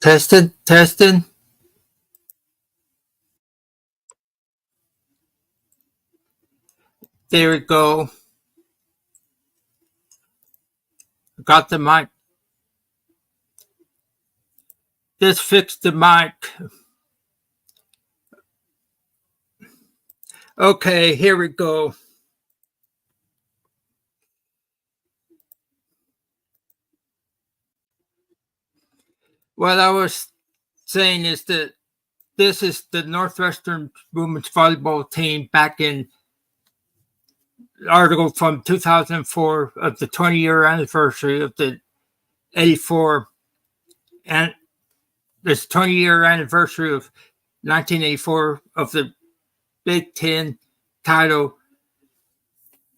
Testing, testing. There we go. Got the mic. Just fixed the mic. Okay, here we go. What I was saying is that this is the Northwestern women's volleyball team back in article from 2004 of the 20-year anniversary of the 84 and this 20-year anniversary of 1984 of the Big Ten title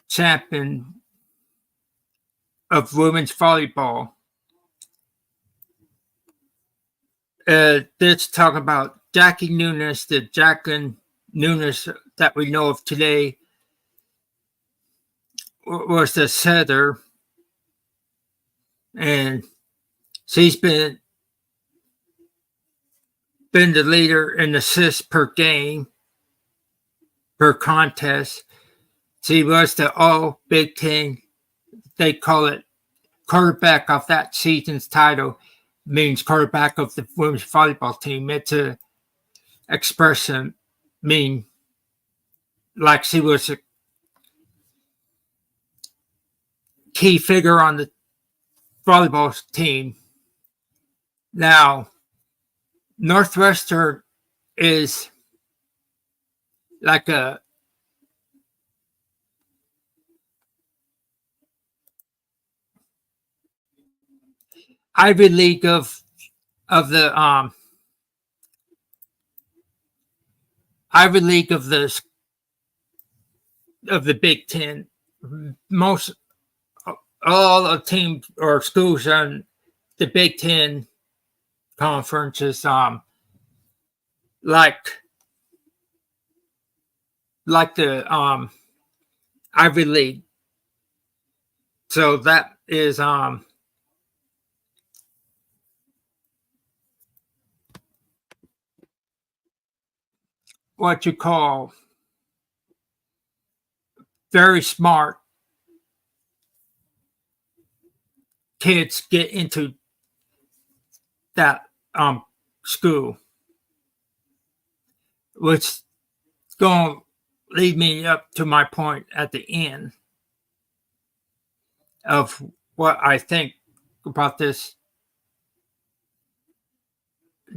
champion of women's volleyball. This talking about Jackie Nunes, the Jacqueline Nunes that we know of today, was the setter, and she's been the leader in assists per game, per contest. She was the All Big Ten, they call it, quarterback of that season's title, means quarterback of the women's volleyball team. It's a expression mean like she was a key figure on the volleyball team. Now, Northwestern is like a Ivy League of the Ivy League of the Big Ten. Most all the teams or schools on the Big Ten conference is like the Ivy League. So that is what you call very smart kids get into that school, which is going to lead me up to my point at the end of what I think about this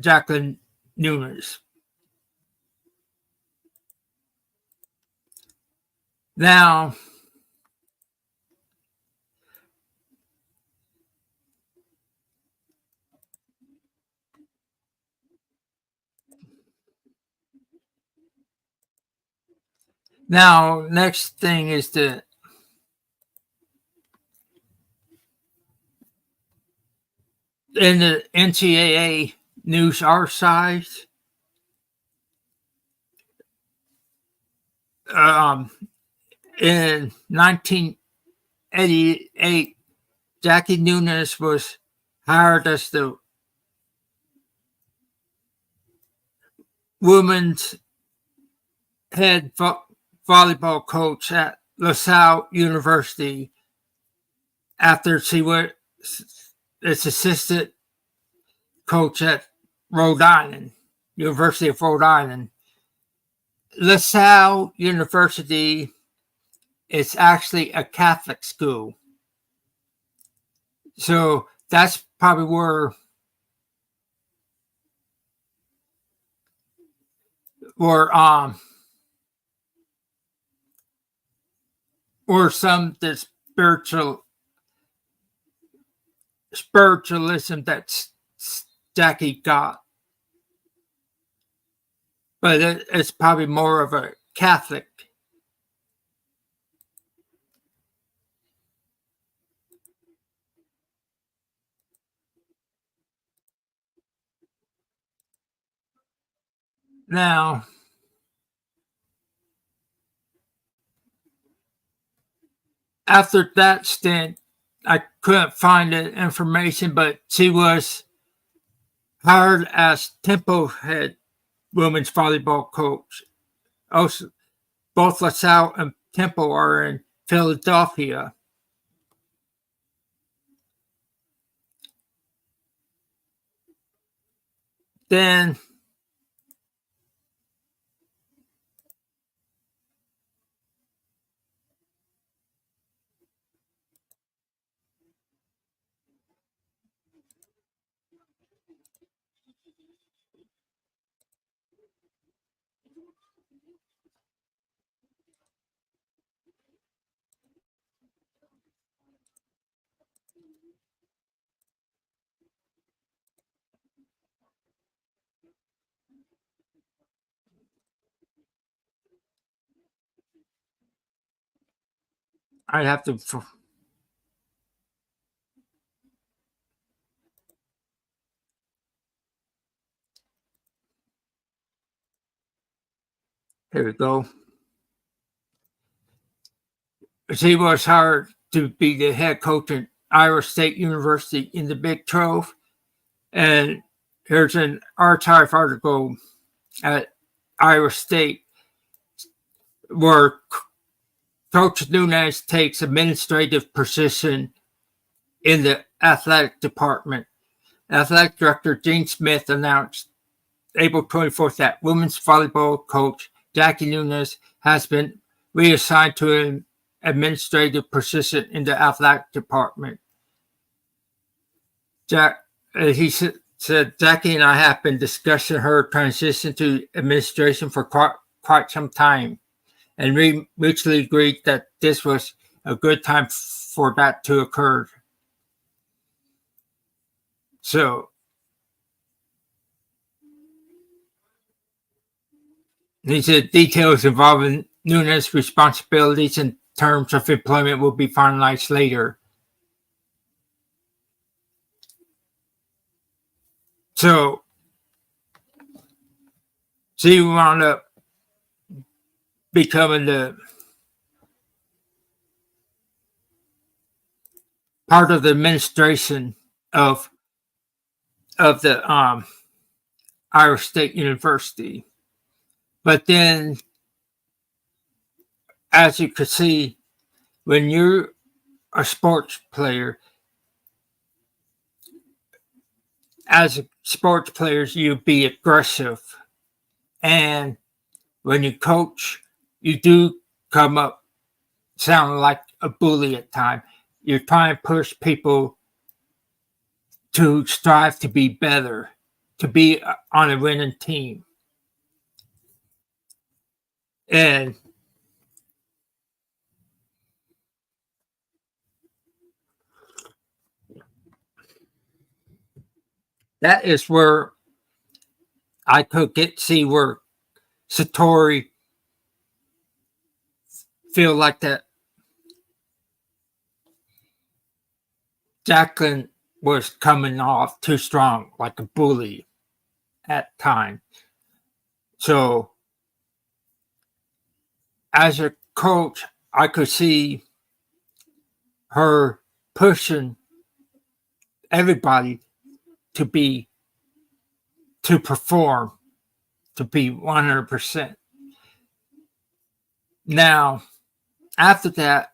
Jacqueline Nunes. Now, next thing is in the NCAA news our size. In 1988, Jackie Nunes was hired as the women's head volleyball coach at LaSalle University after she was its assistant coach at Rhode Island, University of Rhode Island. LaSalle University is actually a Catholic school. So that's probably or some the spiritualism that Jackie got. But it's probably more of a Catholic. Now, after that stint I couldn't find the information, but she was hired as Temple head women's volleyball coach. Also, both LaSalle and Temple are in Philadelphia. Then I'd have to. Here we go. She was hired to be the head coach at Iowa State University in the Big 12. And here's an archive article at Iowa State where Coach Nunez takes administrative position in the athletic department. Athletic director Gene Smith announced April 24th that women's volleyball coach Jackie Nunez has been reassigned to an administrative position in the athletic department. He said, Jackie and I have been discussing her transition to administration for quite some time, and we mutually agreed that this was a good time for that to occur. So, he said details involving Nunez's responsibilities and terms of employment will be finalized later. So, she wound up becoming the part of the administration of the Iowa State University. But then, as you can see, when you're a sports player, as a sports player, you be aggressive. And when you coach, you do come up sounding like a bully at times. You're trying to push people to strive to be better, to be on a winning team. And that is where I could see where Satori feel like that Jacqueline was coming off too strong, like a bully at times. So as a coach, I could see her pushing everybody to perform, to be 100%. Now, after that,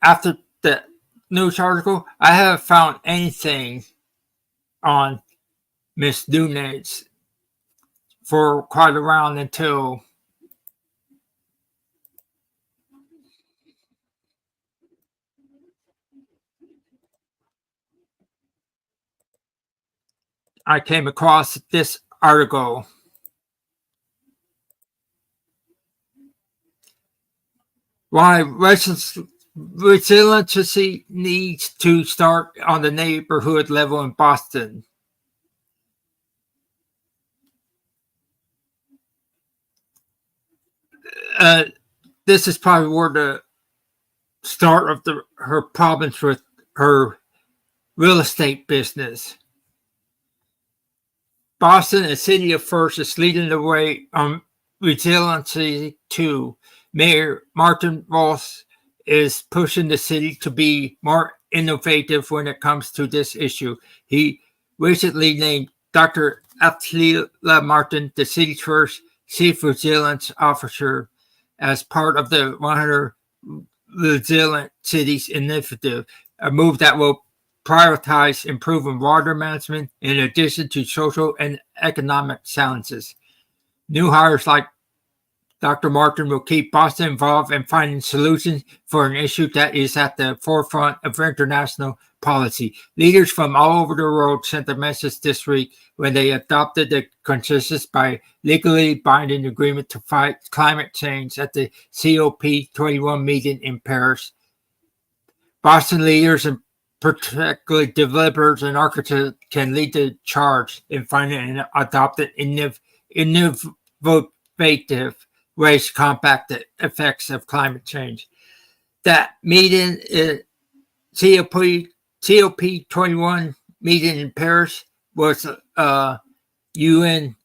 after the news article, I haven't found anything on Miss Nunez for quite a while until I came across this article. Why resiliency needs to start on the neighborhood level in Boston. This is probably where the start of her problems with her real estate business. Boston, a city of first, is leading the way on resiliency too. Mayor Martin Ross is pushing the city to be more innovative when it comes to this issue. He recently named Dr. Attila Martin the city's first chief resilience officer as part of the 100 Resilient Cities Initiative, a move that will prioritize improving water management in addition to social and economic challenges. New hires like Dr. Martin will keep Boston involved in finding solutions for an issue that is at the forefront of international policy. Leaders from all over the world sent a message this week when they adopted the consensus by legally binding agreement to fight climate change at the COP21 meeting in Paris. Boston leaders and particularly developers and architects can lead the charge in finding and adopting innovative ways to combat the effects of climate change. That meeting, COP21 meeting in Paris, was a UN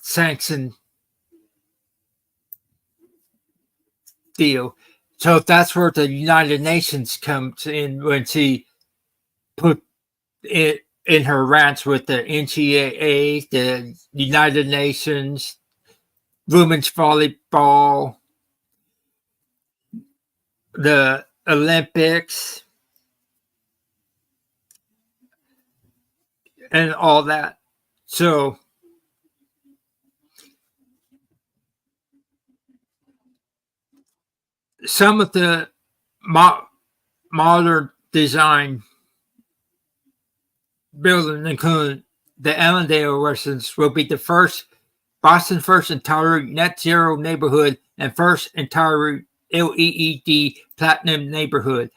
sanctioned deal. So that's where the United Nations comes in when she put it in her rants with the NCAA, the United Nations, women's volleyball, the Olympics, and all that. So some of the modern design buildings, including the Allendale residence, will be the Boston's first entirely net zero neighborhood and first entirely LEED platinum neighborhood.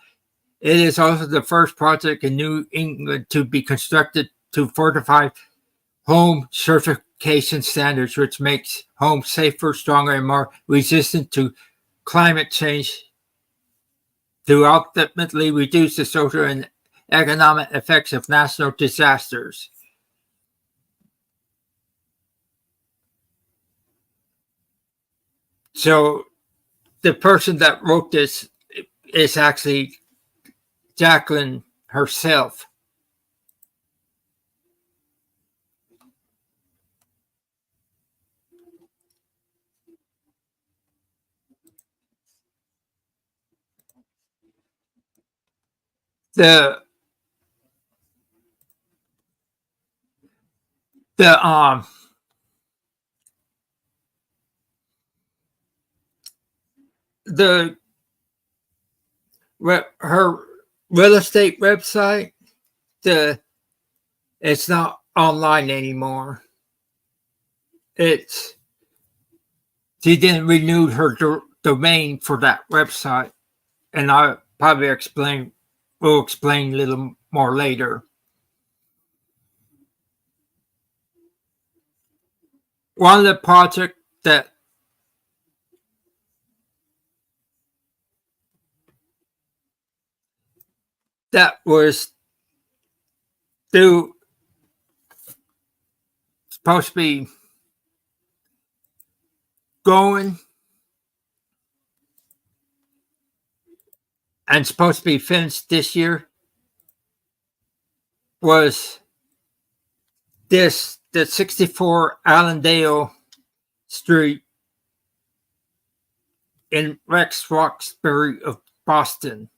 It is also the first project in New England to be constructed to fortify home certification standards, which makes homes safer, stronger, and more resistant to climate change to ultimately reduce the social and economic effects of natural disasters. So the person that wrote this is actually Jacqueline herself. The her real estate website, it's not online anymore. She didn't renew her domain for that website, and I'll probably will explain a little more later. One of the projects that was supposed to be going and supposed to be finished this year was the 64 Allendale Street in Rex Roxbury of Boston.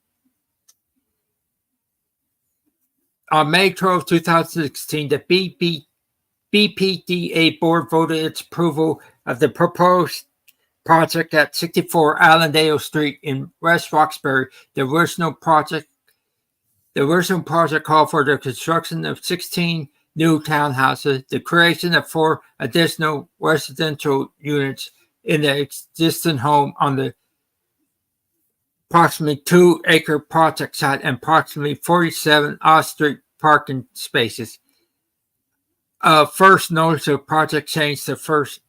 On May 12, 2016, the BPDA board voted its approval of the proposed project at 64 Allendale Street in West Roxbury. The original project called for the construction of 16 new townhouses, the creation of 4 additional residential units in the existing home on the approximately 2-acre project site, and approximately 47 off-street parking spaces. First notice of project change, the first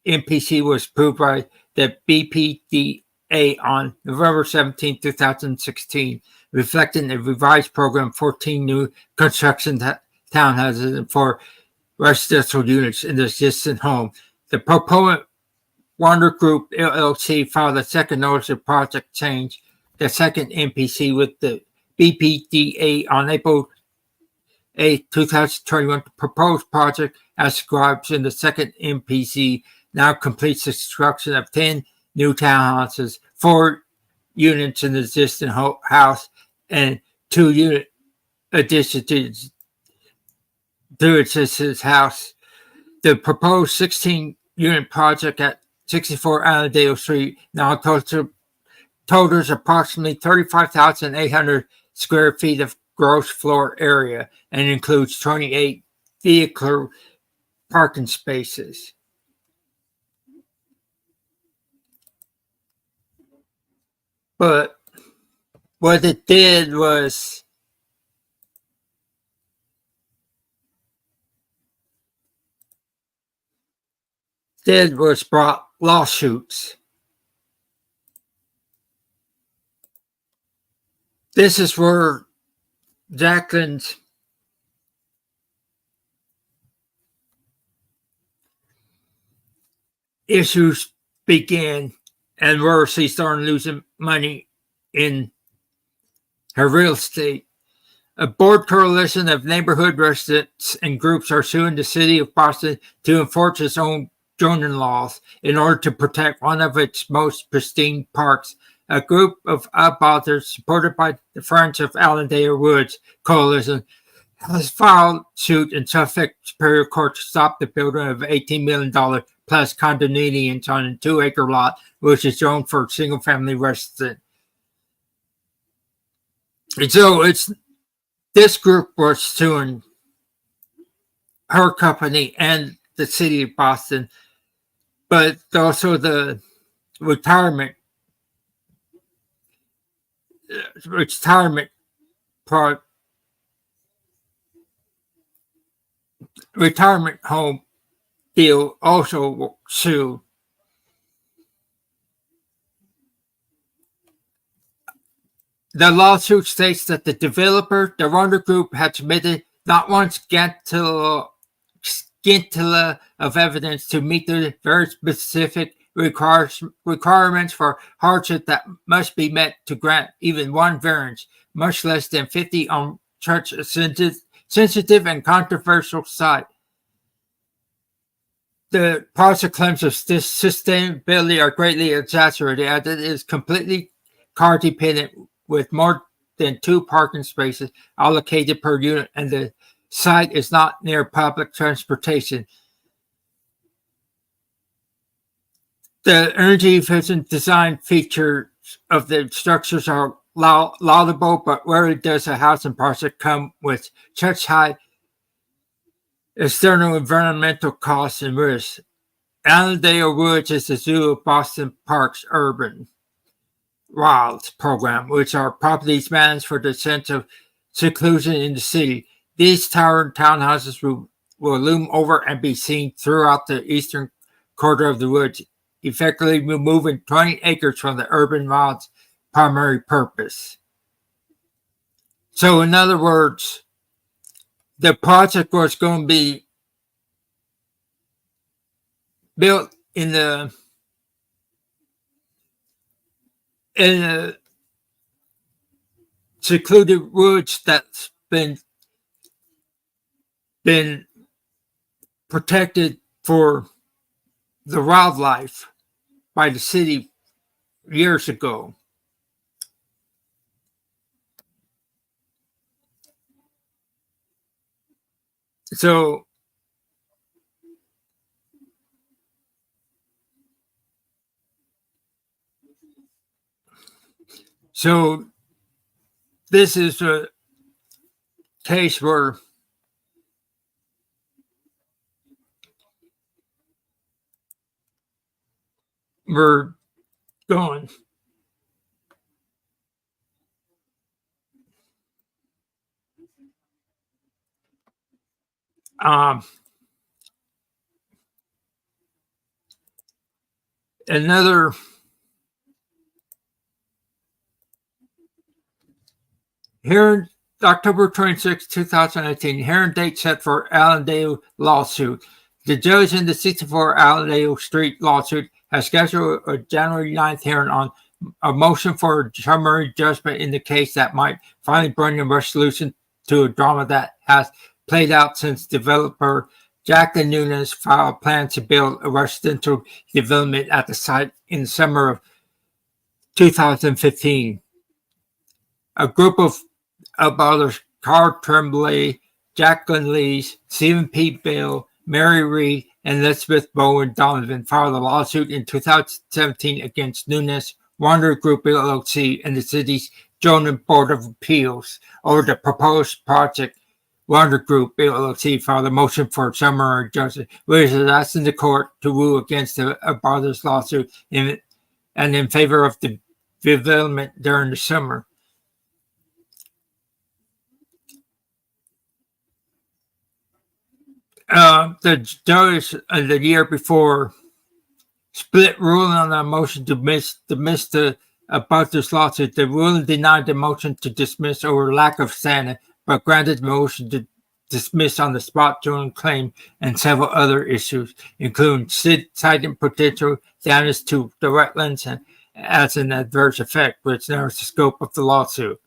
MPC was approved by the BPDA on November 17, 2016, reflecting a revised program, 14 new construction townhouses and 4 residential units in the existing home. The proponent Warner Group LLC filed a second notice of project change, the second MPC, with the BPDA on April 8, 2021. The proposed project, as described in the second MPC, now completes the construction of 10 new townhouses, 4 units in the existing house, and 2-unit addition to existing house. The proposed 16-unit project at 64 Allendale Street now totals approximately 35,800 square feet of gross floor area and includes 28 vehicular parking spaces. But what it did was brought lawsuits. This is where Jacqueline's issues began, and where she started losing money in her real estate. A board coalition of neighborhood residents and groups are suing the city of Boston to enforce its own zoning laws in order to protect one of its most pristine parks. A group of abutters supported by the Friends of Allendale Woods Coalition has filed suit in Suffolk Superior Court to stop the building of $18 million plus condominiums on a 2-acre lot, which is zoned for single-family residents. And so this group was suing her company and the city of Boston, but also the retirement home deal also sued. The lawsuit states that the developer, the Warner Group, had submitted not one scintilla of evidence to meet the very specific requirements for hardship that must be met to grant even one variance, much less than 50 on such a sensitive and controversial site. The project claims of sustainability are greatly exaggerated, as it is completely car dependent, with more than 2 parking spaces allocated per unit, and the site is not near public transportation. The energy efficient design features of the structures are laudable, but rarely does a housing project come with such high external environmental costs and risks. Allendale Woods is the Zoo of Boston Park's Urban Wilds program, which are properties managed for the sense of seclusion in the city. These towering townhouses will loom over and be seen throughout the eastern quarter of the woods, effectively removing 20 acres from the Urban Wilds' primary purpose. So, in other words, the project was going to be built in a secluded woods that's been protected for the wildlife by the city years ago. So this is a case where we're going. Another hearing, October 26, 2018, hearing date set for Allendale lawsuit. The judge in the 64 Allendale Street lawsuit has scheduled a January 9th hearing on a motion for summary judgment in the case that might finally bring a resolution to a drama that has played out since developer Jacqueline Nunes filed plans to build a residential development at the site in the summer of 2015. A group of others, Carl Tremblay, Jacqueline Lees, Stephen P. Bill, Mary Reed, and Elizabeth Bowen Donovan filed a lawsuit in 2017 against Nunes, Wander Group LLC, and the city's zoning board of appeals over the proposed project. Wander Group LLC filed a motion for summary judgment, which is asking the court to rule against the brothers' lawsuit and in favor of the development during the summer. The judge the year before split ruling on a motion to dismiss the brothers' lawsuit. The ruling denied the motion to dismiss over lack of standing, but granted the motion to dismiss on the spot zoning claim and several other issues, including citing potential damage to the wetlands and as an adverse effect, which narrows the scope of the lawsuit.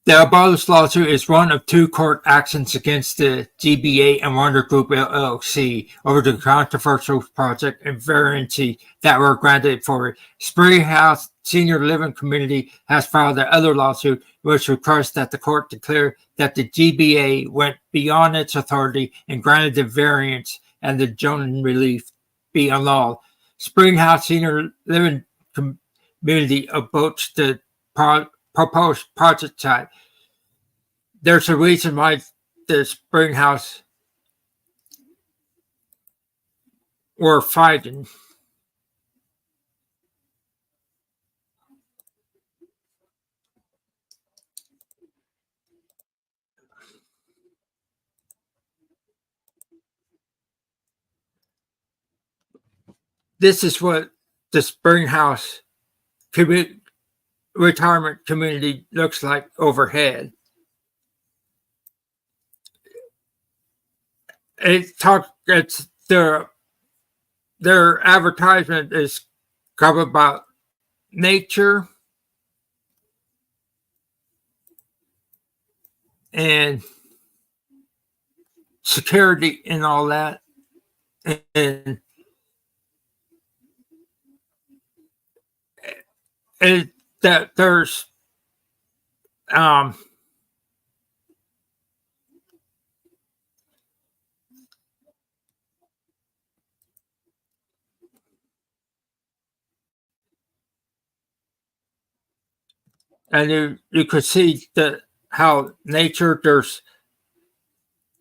The brothers' lawsuit is one of two court actions against the GBA and Wander Group LLC over the controversial project and variances that were granted for Spring House Senior Living Community has filed the other lawsuit, which requests that the court declare that the GBA went beyond its authority and granted the variance and the zoning relief be annulled. Spring House Senior Living Community approached the proposed project site. There's a reason why the Spring House were fighting. This is what the Spring House retirement community looks like overhead. It's their advertisement is covered about nature and security and all that, and that there's and you could see how nature, there's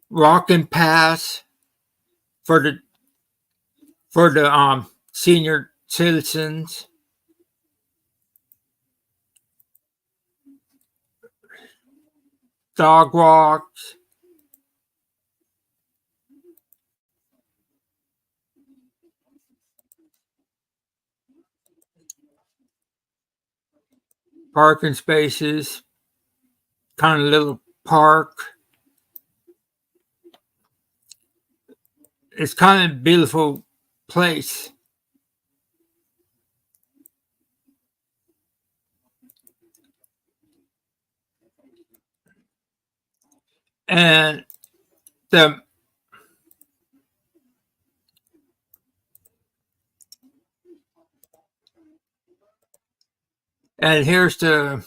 walking paths for the senior citizens, dog walks, parking spaces, kind of little park. It's kind of a beautiful place. And here's the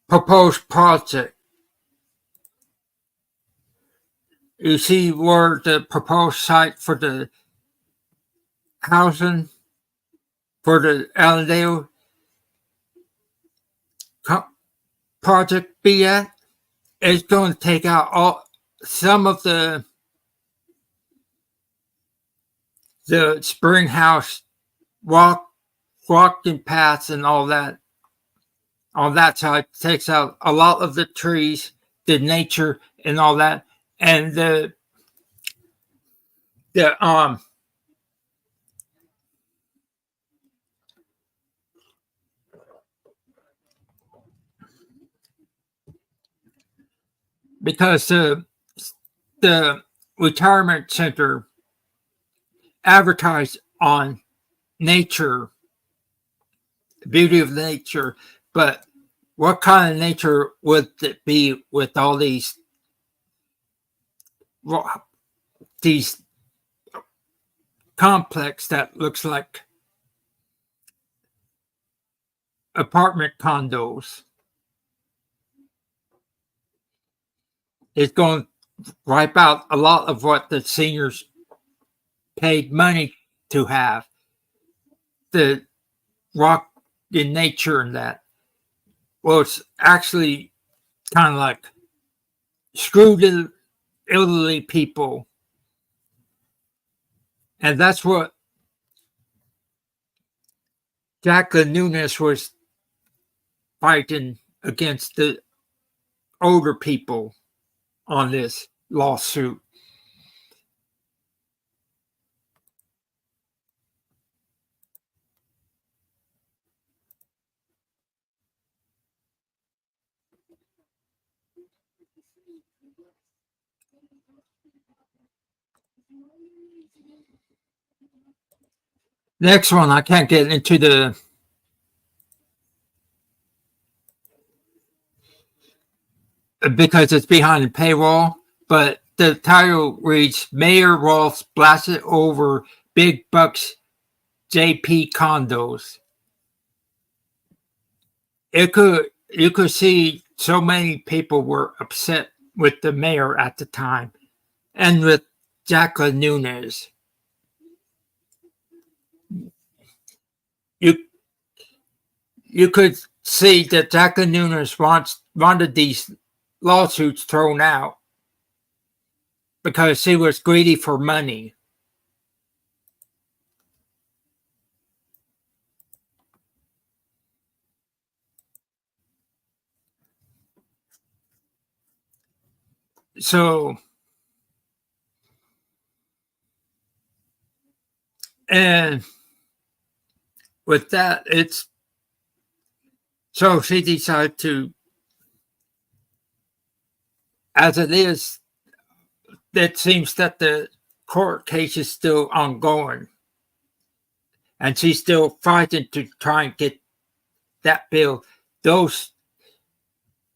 proposed project. You see where the proposed site for the housing for the Allendale project be at? It's going to take out some of the Spring House walking paths and all that. On that side, takes out a lot of the trees, the nature, and all that, and the because the retirement center advertised on nature, beauty of nature, but what kind of nature would it be with all these complex that looks like apartment condos? It's going to wipe out a lot of what the seniors paid money to have. The rock in nature and that. Well, it's actually kind of like screw the elderly people. And that's what Jacqueline Nunes was fighting against, the older people on this lawsuit. Next one, I can't get into the because it's behind the paywall, but the title reads Mayor Ross blasted over big bucks JP condos. You could see so many people were upset with the mayor at the time and with Jacqueline Nunes. You could see that Jacqueline Nunes wanted these lawsuits thrown out because she was greedy for money. So, and with that, so she decided to, as it is, it seems that the court case is still ongoing. And she's still fighting to try and get that bill. Those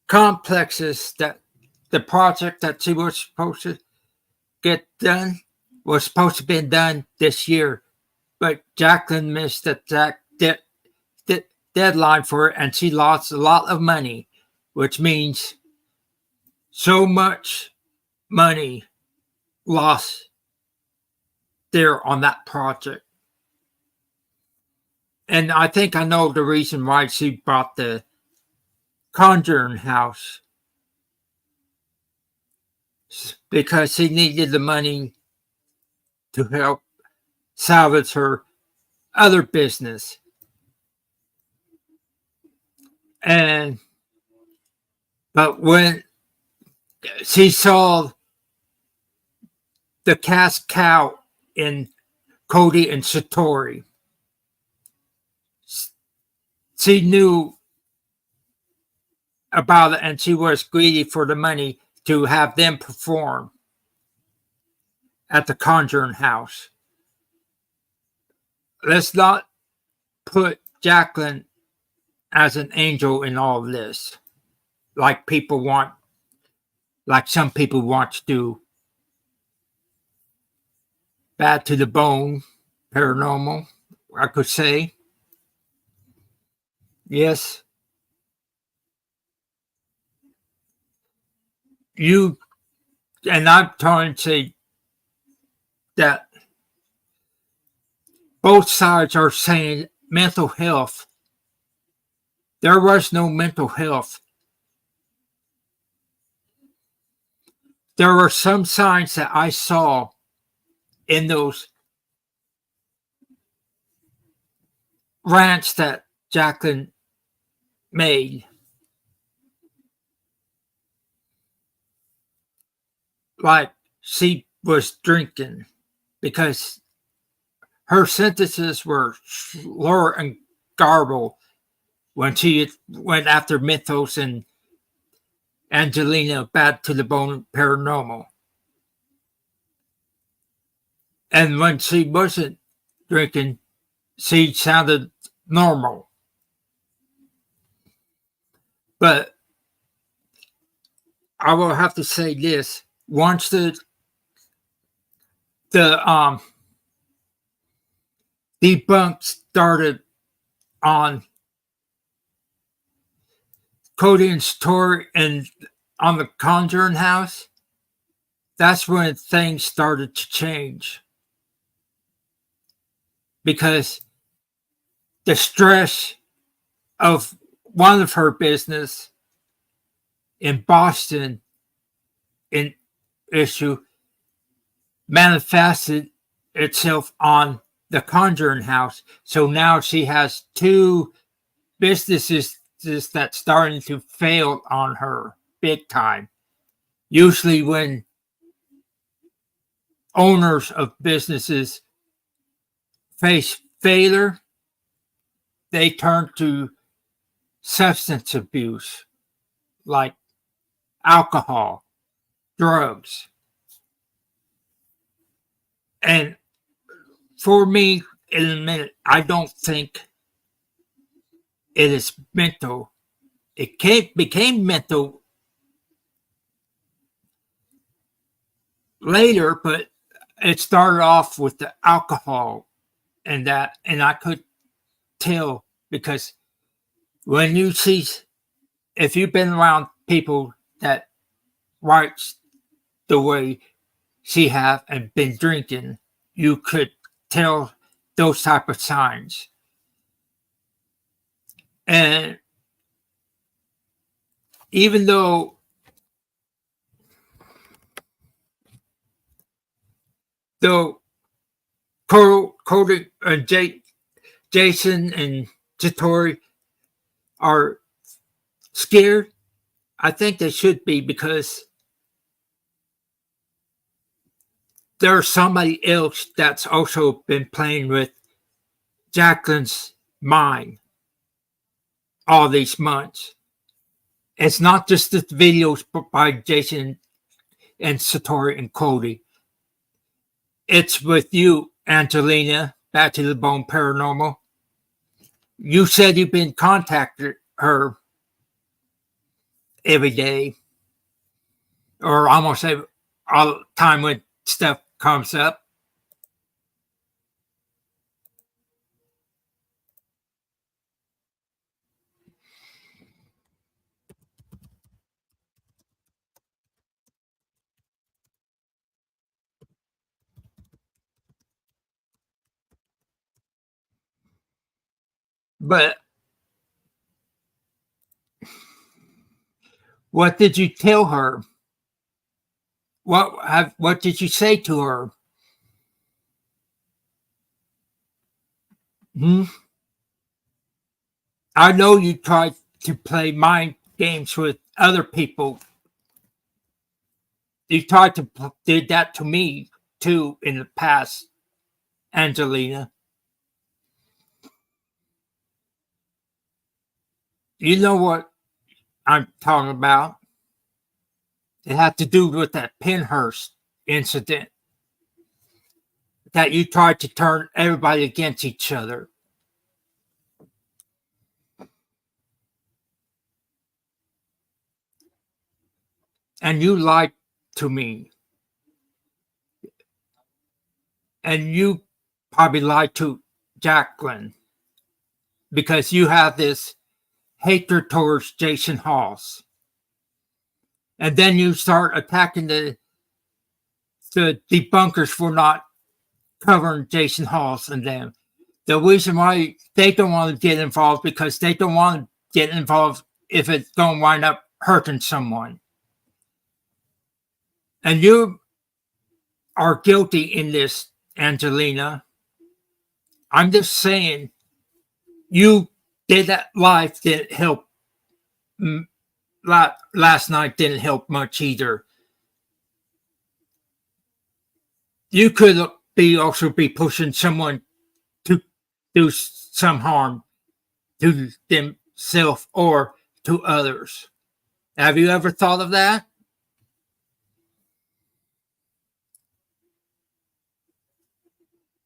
complexes, that the project that she was supposed to get done was supposed to be done this year. But Jacqueline missed the deadline for it, and she lost a lot of money, which means so much money lost there on that project. And I think I know the reason why she bought the Conjuring House, because she needed the money to help salvage her other business. But when she saw the cash cow in Cody and Satori, she knew about it, and she was greedy for the money to have them perform at the Conjuring House. Let's not put Jacqueline as an angel in all of this, like some people want to do. Bad to the Bone Paranormal, I could say. Yes. And I'm trying to say that both sides are saying mental health. There was no mental health. There were some signs that I saw in those rants that Jacqueline made. Like she was drinking, because her sentences were slur and garble when she went after Mythos and Angelina Bad to the Bone Paranormal. And when she wasn't drinking, she sounded normal. But I will have to say this: once the debunk started on Cody and Story and on the Conjuring House, that's when things started to change. Because the stress of one of her business in Boston in issue manifested itself on the Conjuring House. So now she has two businesses that's starting to fail on her big time. Usually when owners of businesses face failure, they turn to substance abuse like alcohol, drugs. And for me, in a minute, I don't think it is mental. It became mental later, but it started off with the alcohol and that, and I could tell because when you see, if you've been around people that writes the way she have and been drinking, you could tell those type of signs. And even though Cody and Jason and Satori are scared, I think they should be, because there's somebody else that's also been playing with Jacqueline's mind all these months. It's not just the videos by Jason and Satori and Cody. It's with you, Angelina, Back to the Bone Paranormal. You said you've been contacting her every day, or almost every all the time when stuff comes up. But what did you tell her? What did you say to her? I know you tried to play mind games with other people. You tried to did that to me too in the past, Angelina. You know what I'm talking about? It had to do with that Pinhurst incident. That you tried to turn everybody against each other. And you lied to me. And you probably lied to Jacqueline. Because you have this hatred towards Jason Hawes. And then you start attacking the debunkers for not covering Jason Hawes and them. The reason why they don't want to get involved because they don't want to get involved if it's going to wind up hurting someone. And you are guilty in this, Angelina. I'm just saying, you did that live didn't help. Last night didn't help much either. You could also be pushing someone to do some harm to themselves or to others. Have you ever thought of that?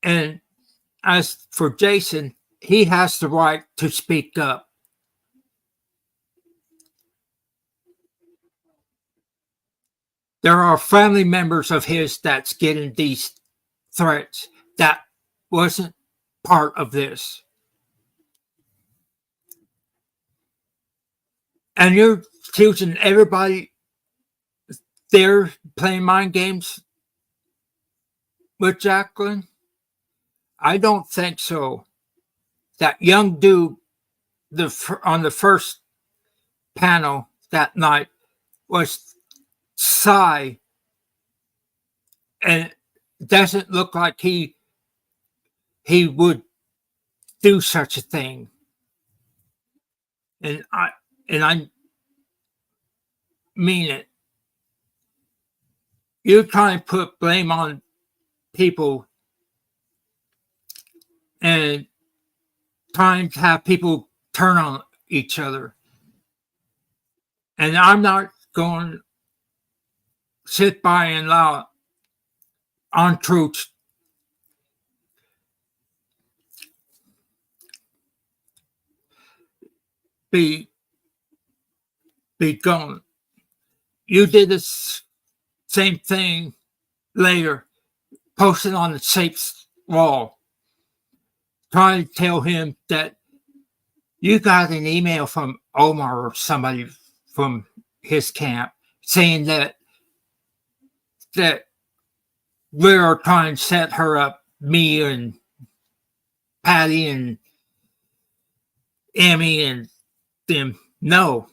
And as for Jason, he has the right to speak up. There are family members of his that's getting these threats that wasn't part of this. And you're accusing everybody there playing mind games with Jacqueline? I don't think so. That young dude on the first panel that night was Cy, and it doesn't look like he would do such a thing. And I mean it. You're trying to put blame on people and trying to have people turn on each other. And I'm not going to sit by and allow untruths be gone. You did the same thing later, posted on the sixth wall, trying to tell him that you got an email from Omar or somebody from his camp saying that we're trying to set her up, me and Patty and Emmy and them. No.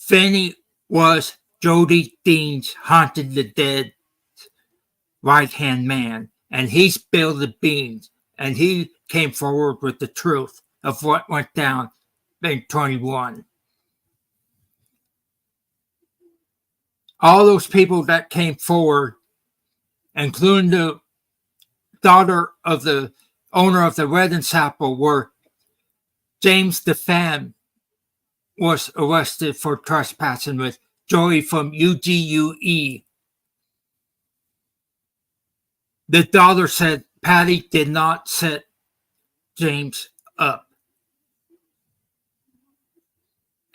Vinny was Jody Dean's Haunted the Dead right-hand man, and he spilled the beans, and he came forward with the truth of what went down in 21. All those people that came forward, including the daughter of the owner of the Red and Chapel, were James DeFan was arrested for trespassing with Joey from UGUE. The daughter said Patty did not set James up.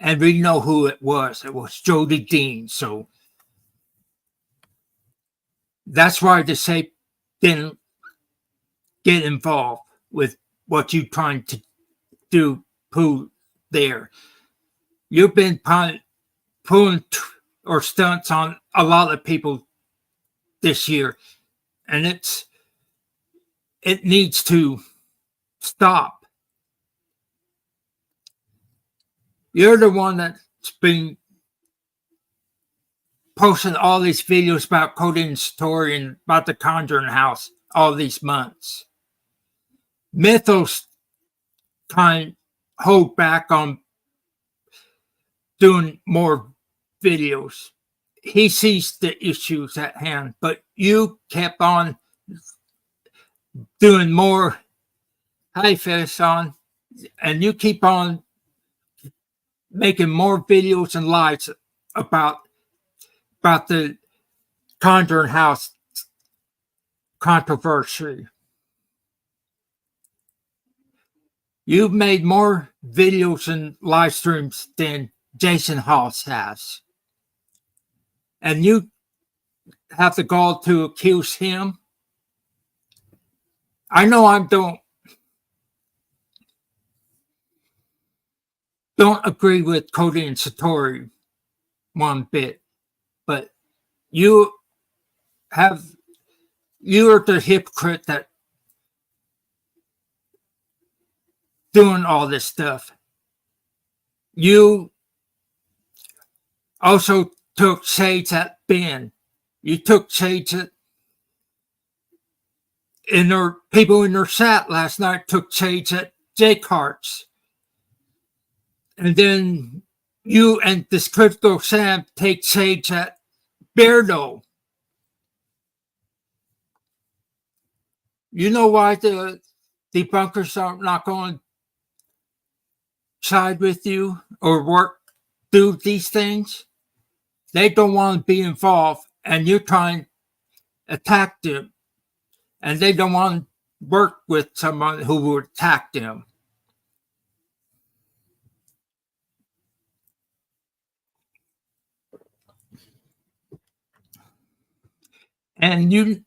And we know who it was. It was Jody Dean. So that's why the safe didn't get involved with what you're trying to do there. You've been pulling or stunts on a lot of people this year, and it needs to stop. You're the one that's been posting all these videos about Cody's story and about the Conjuring House all these months. Mythos trying to hold back on doing more videos. He sees the issues at hand, but you kept on doing more. Hi, Faison. And you keep on making more videos and lives about the Conjuring House controversy. You've made more videos and live streams than Jason Hawes has. And you have the gall to accuse him. I know I don't agree with Cody and Satori one bit, but you are the hypocrite that doing all this stuff. You also took shades at Ben. You took shades at people in their chat last night took shades at Jake Hart's. And then you and this Critical Sam take shades at Beardo. You know why the debunkers are not going to side with you or work through these things, they don't want to be involved, and you're trying to attack them, and they don't want to work with someone who will attack them. And you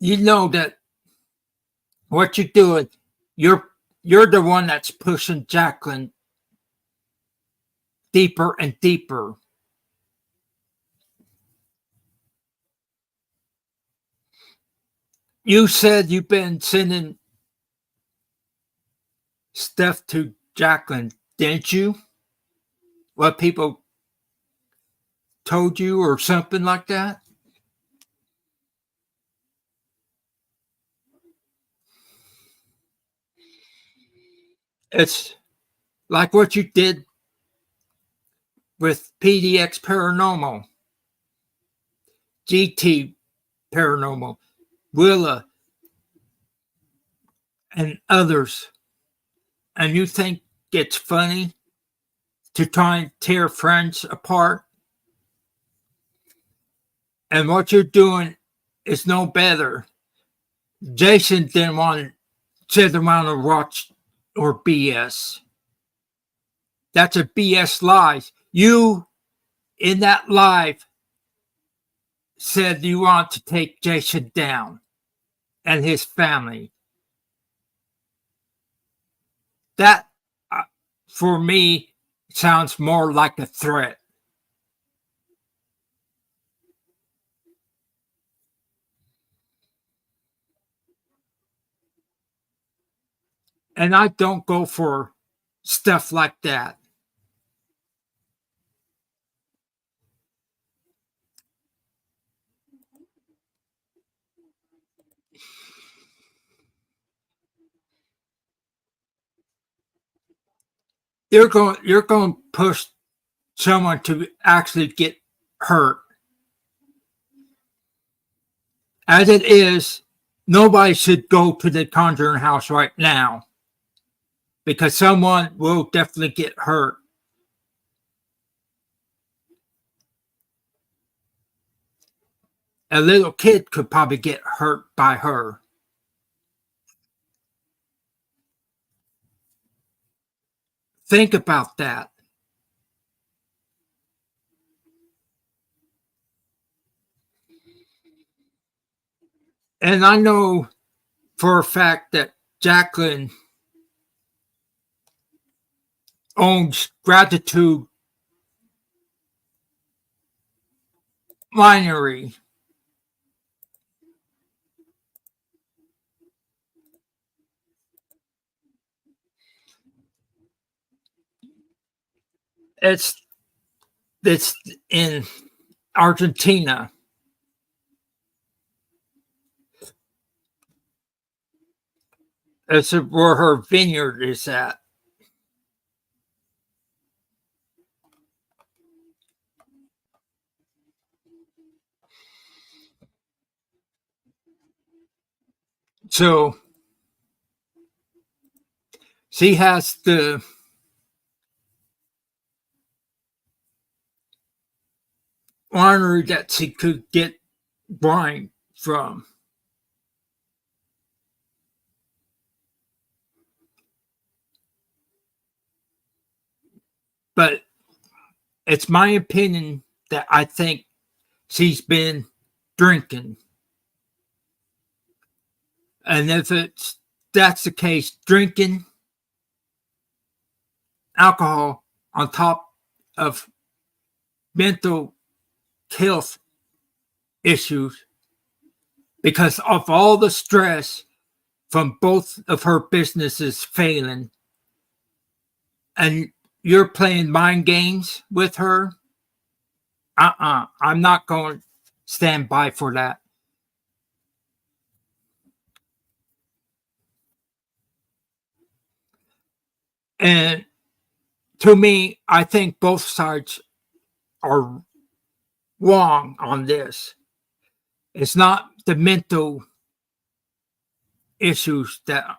know that what you're doing, you're the one that's pushing Jacqueline deeper and deeper. You said you've been sending stuff to Jacqueline, didn't you? What people told you or something like that? It's like what you did with PDX Paranormal, GT Paranormal, Willa, and others. And you think it's funny to try and tear friends apart? And what you're doing is no better. Jason didn't want to sit around and watch or BS. That's a BS lie. You, in that live, said you want to take Jason down and his family. That, for me, sounds more like a threat. And I don't go for stuff like that. You're going to push someone to actually get hurt. As it is, nobody should go to the Conjuring House right now because someone will definitely get hurt. A little kid could probably get hurt by her. Think about that. And I know for a fact that Jacqueline owns Gratitude Winery. It's in Argentina. It's where her vineyard is at. So she has the winery that she could get wine from. But it's my opinion that I think she's been drinking. And if that's the case, drinking alcohol on top of mental health issues because of all the stress from both of her businesses failing, and you're playing mind games with her. I'm not going to stand by for that. And to me, I think both sides are wrong on this. It's not the mental issues that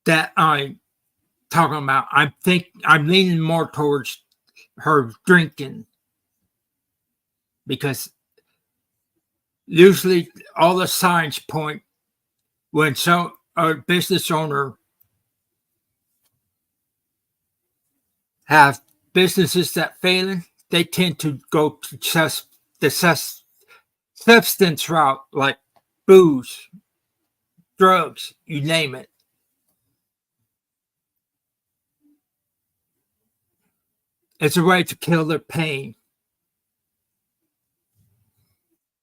that I'm talking about. I'm leaning more towards her drinking, because usually all the signs point when a business owner have businesses that failing, they tend to go to the substance route, like booze, drugs, you name it. It's a way to kill their pain.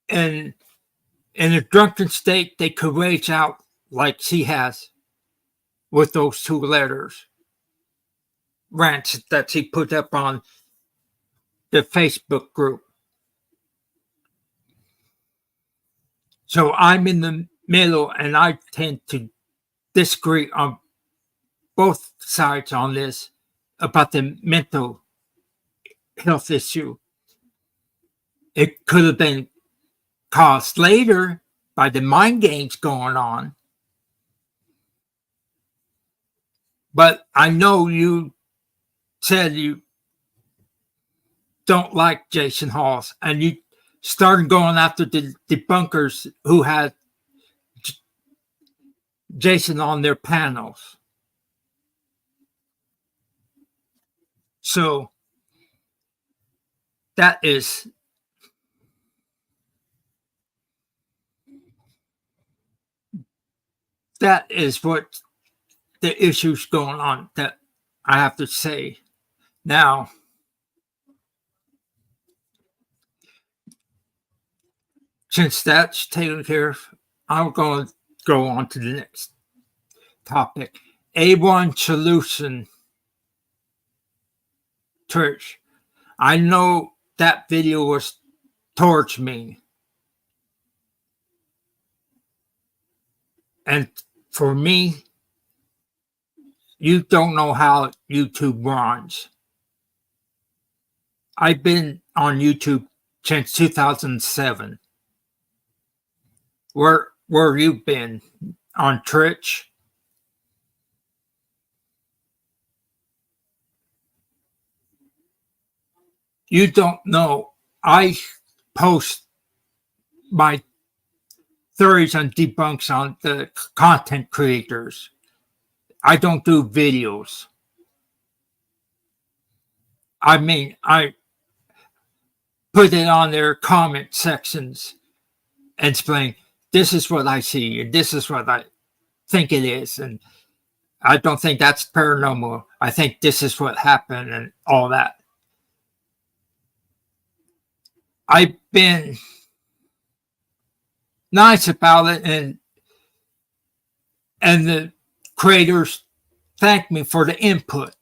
And in a drunken state, they could rage out like she has with those 2 letters. Rants that she put up on the Facebook group. So I'm in the middle, and I tend to disagree on both sides on this about the mental health issue. It could have been caused later by the mind games going on. But I know you said you don't like Jason Hawes, and you started going after the debunkers who had Jason on their panels. So that is what the issues going on that I have to say. Now, since that's taken care of, I'm going to go on to the next topic. A1 Solution Church. I know that video was towards me. And for me, you don't know how YouTube runs. I've been on YouTube since 2007. Where you been? On Twitch? You don't know. I post my theories and debunks on the content creators. I don't do videos. I mean, I put it on their comment sections and explain, this is what I see, and this is what I think it is, and I don't think that's paranormal. I think this is what happened, and all that. I've been nice about it, and the creators thank me for the input.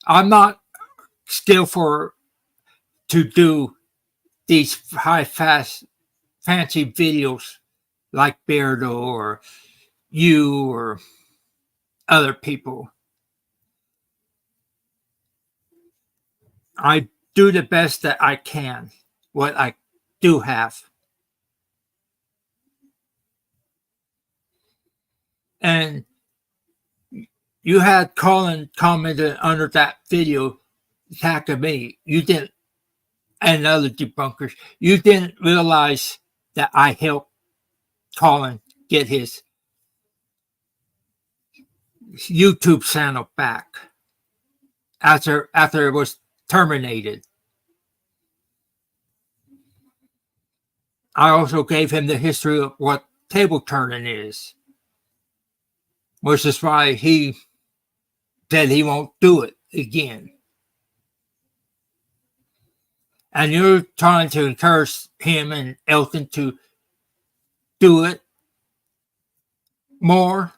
I'm not skillful to do these fancy videos like Beardo or you or other people. I do the best that I can, what I do have. And you had Colin commented under that video attacking me. You didn't, and other debunkers, you didn't realize that I helped Colin get his YouTube channel back after it was terminated. I also gave him the history of what table turning is, which is why he said he won't do it again. And you're trying to encourage him and Elton to do it more.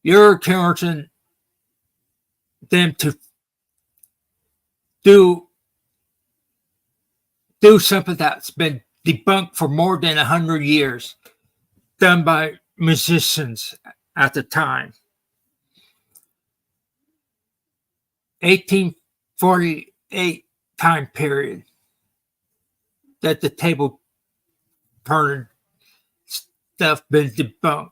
You're encouraging them to do something that's been debunked for more than 100 years, done by musicians at the time. 1848 time period that the table turning stuff been debunked.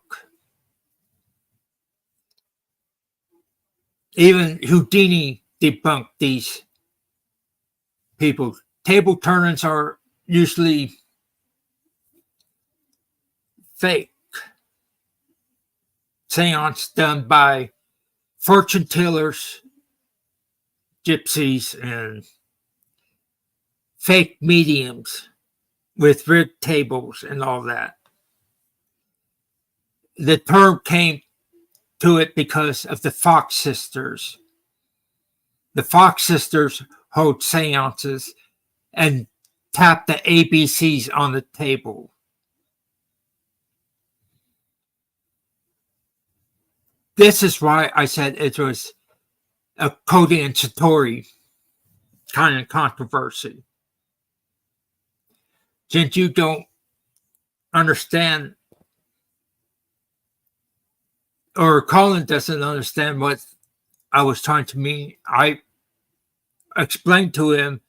Even Houdini debunked these people. Table turnings are usually fake. Seance done by fortune tellers, gypsies, and fake mediums with rigged tables and all that. The term came to it because of the Fox sisters. The Fox sisters hold seances and tap the ABCs on the table. This is why I said it was a Cody and Satori kind of controversy. Since you don't understand, or Colin doesn't understand what I was trying to mean, I explained to him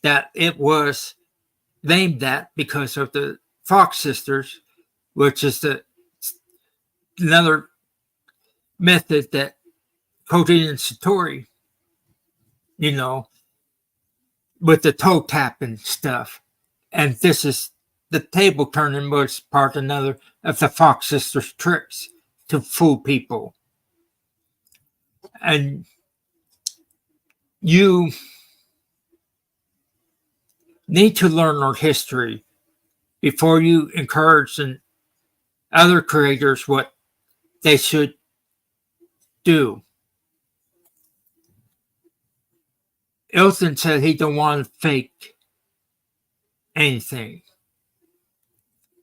that it was named that because of the Fox sisters, which is another method that Cody and Satori, with the toe tapping stuff. And this is the table turning was another of the Fox sisters' tricks to fool people. And you need to learn our history before you encourage other creators what they should do. Elton said he don't want to fake anything.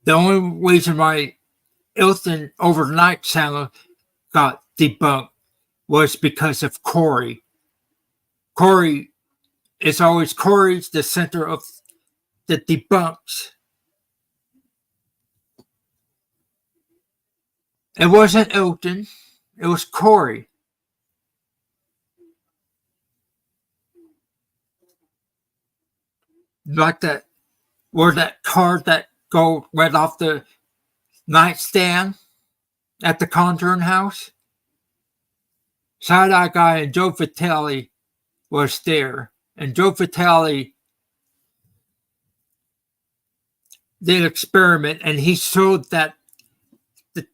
The only reason why Elton overnight channel got debunked was because of Corey. Corey's the center of the debunks. It wasn't Elton, it was Corey. Like that, where that card that go right off the nightstand at the Conjuring House. Side-Eye Guy and Joe Vitale was there. And Joe Vitale did an experiment, and he showed that the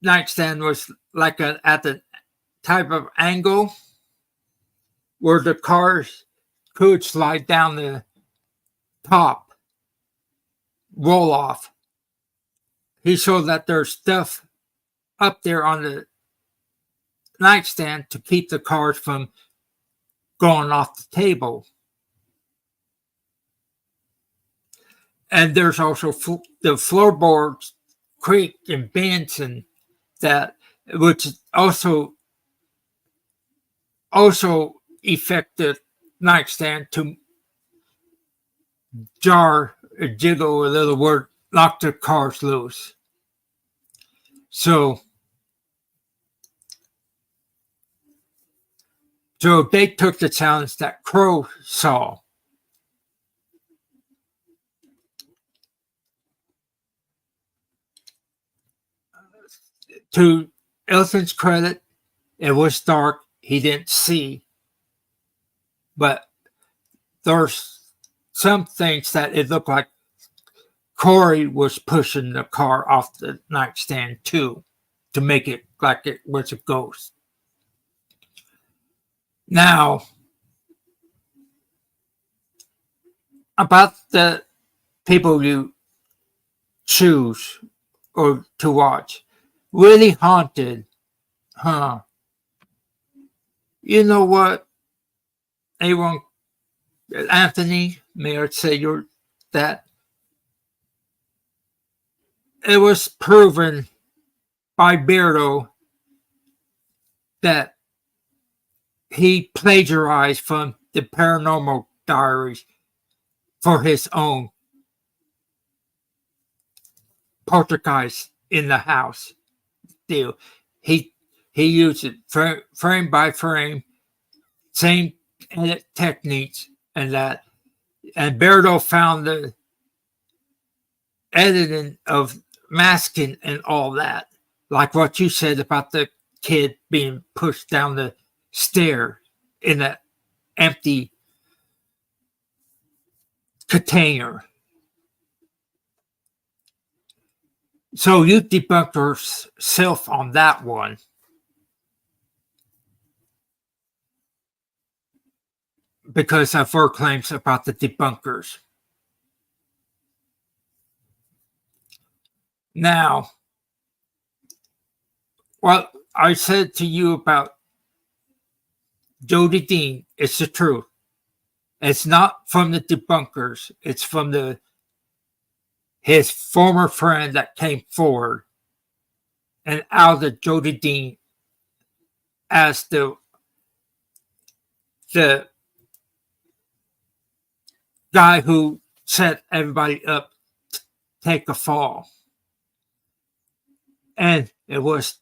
nightstand was like at the type of angle where the cars could slide down the top, roll off. He showed that there's stuff up there on the nightstand to keep the cars from going off the table. And there's also the floorboards creak and bends and that, which also affect the nightstand to jar, jiggle a little word, knock the cars loose. So they took the challenge that Crow saw. To Elton's credit, it was dark. He didn't see. But there's some things that it looked like Corey was pushing the car off the nightstand too, to make it like it was a ghost. Now, about the people you choose or to watch. Really haunted, huh? You know what? Anyone, Anthony, may I say that it was proven by Beardo that he plagiarized from the Paranormal Diaries for his own poltergeist in the house deal. He used it frame by frame, same edit techniques and that. And Beardo found editing of masking and all that. Like what you said about the kid being pushed down the stair in an empty container. So you debunked yourself on that one. Because of her claims about the debunkers. Now, what I said to you about Jody Dean, it's the truth. It's not from the debunkers. It's from his former friend that came forward and outed Jody Dean as the guy who set everybody up to take a fall. And it was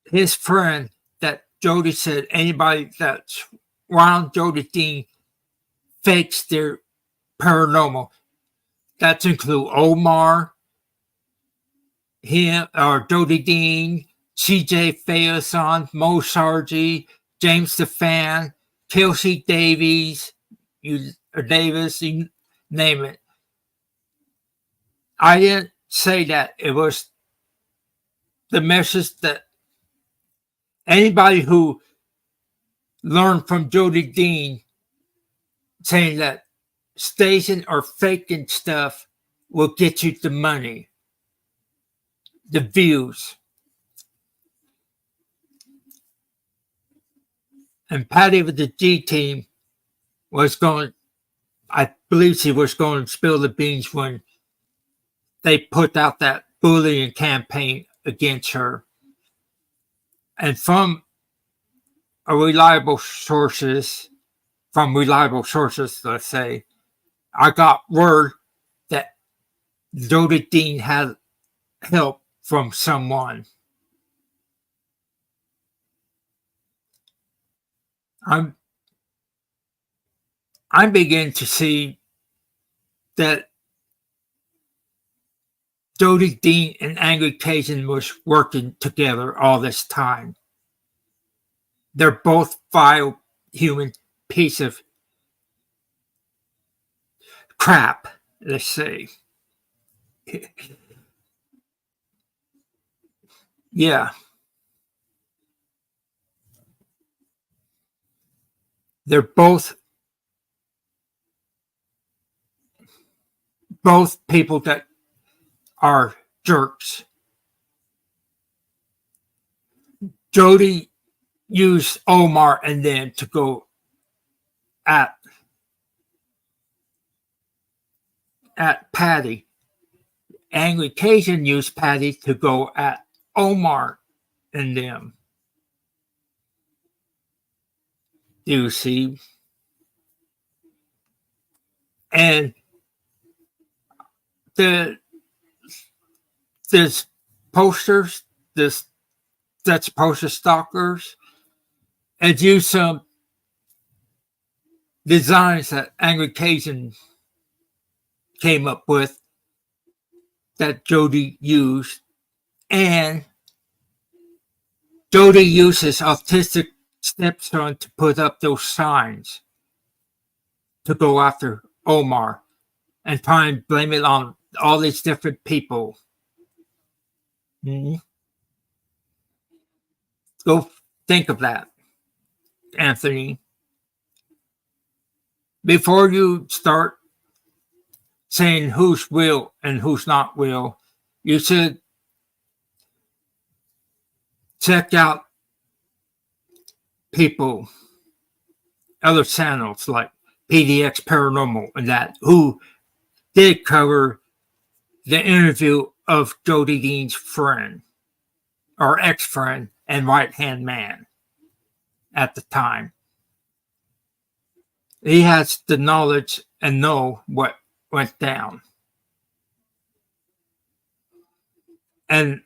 his friend that Jody said anybody that's around Jody Dean fakes their paranormal. That's include Omar, him, or Jody Dean, CJ Faison, Mo Sargi, James Stefan, Kelsey Davies, Davis, you name it. I didn't say that. It was the message that anybody who learned from Jody Dean saying that staging or faking stuff will get you the money, the views. And Patty with the G team was going, I believe she was going to spill the beans when they put out that bullying campaign against her. And from reliable sources, let's say, I got word that Jody Dean had help from someone. I'm beginning to see that Jody Dean and Angry Cajun was working together all this time. They're both vile human piece of crap, let's say. Yeah. They're both people that are jerks. Jody used Omar and them to go at Patty. Angry Cajun used Patty to go at Omar and them. You see? And there's posters, that's poster stalkers, and use some designs that Angry Cajun came up with that Jody used, and Jody uses autistic stepson to put up those signs to go after Omar and try and blame it on all these different people. Mm-hmm. Go think of that, Anthony. Before you start saying who's real and who's not real, you should check out people, other channels like PDX Paranormal and that, who did cover the interview of Jody Dean's friend or ex-friend and right-hand man at the time. He has the knowledge and know what went down. And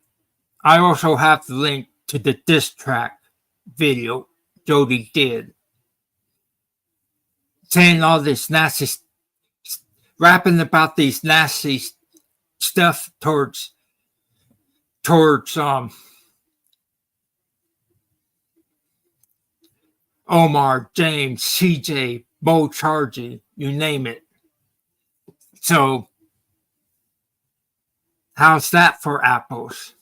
I also have the link to the diss track video Jody did, saying all this nasty, rapping about these nasty stuff towards Omar, James, CJ, Bo Chargy, you name it. So how's that for apples?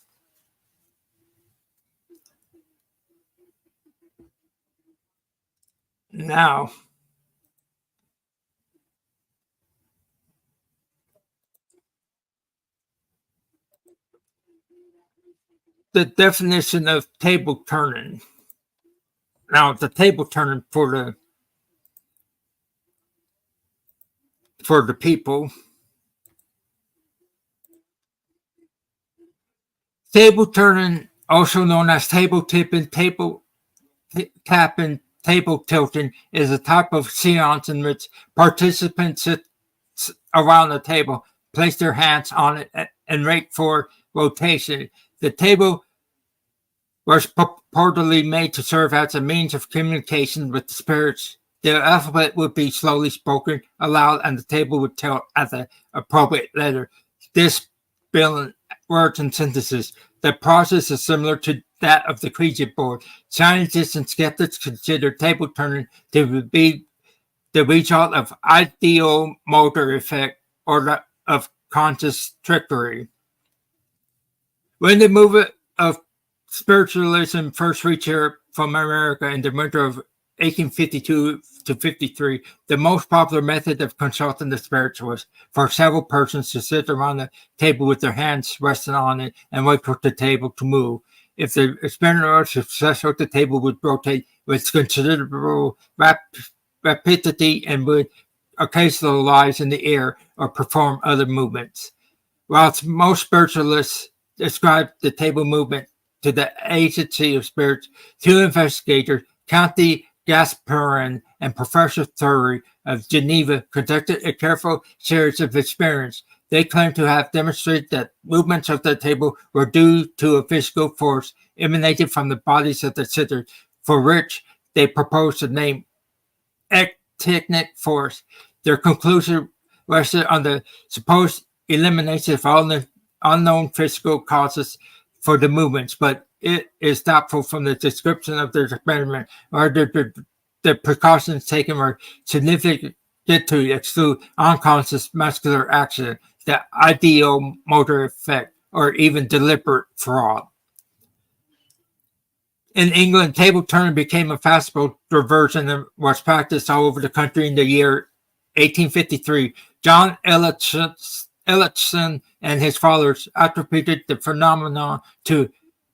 Now, the definition of table turning. Now, the table turning for the people. Table turning, also known as table tipping, table tapping, table tilting, is a type of seance in which participants sit around the table, place their hands on it, and wait for rotation. The table was purportedly made to serve as a means of communication with the spirits. The alphabet would be slowly spoken aloud, and the table would tilt at the appropriate letter. This spelling words and sentences. The process is similar to that of the Ouija board. Scientists and skeptics consider table turning to be the result of ideomotor effect or of conscious trickery. When the movement of spiritualism first reached Europe from America in the winter of 1852 to 53, the most popular method of consulting the spirits was for several persons to sit around the table with their hands resting on it and wait for the table to move. If the experiment was successful, the table would rotate with considerable rapidity and would occasionally rise in the air or perform other movements. Whilst most spiritualists ascribe the table movement to the agency of spirits, two investigators, Count Gasperin and Professor Thury of Geneva, conducted a careful series of experiments. They claimed to have demonstrated that movements of the table were due to a physical force emanating from the bodies of the sitters, for which they proposed the name actinic force. Their conclusion rested on the supposed elimination of all unknown physical causes for the movements, but it is doubtful from the description of their experiment whether the precautions taken were significant to exclude unconscious muscular action, the ideomotor effect, or even deliberate fraud. In England, table turning became a fashionable diversion and was practiced all over the country in the year 1853. John Elliotson and his followers attributed the phenomenon to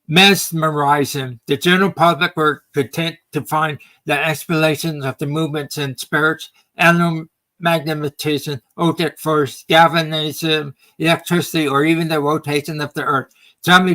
mesmerism. The general public were content to find that explanations of the movements in spirits, animal magnetism, otic force, galvanism, electricity, or even the rotation of the earth. Some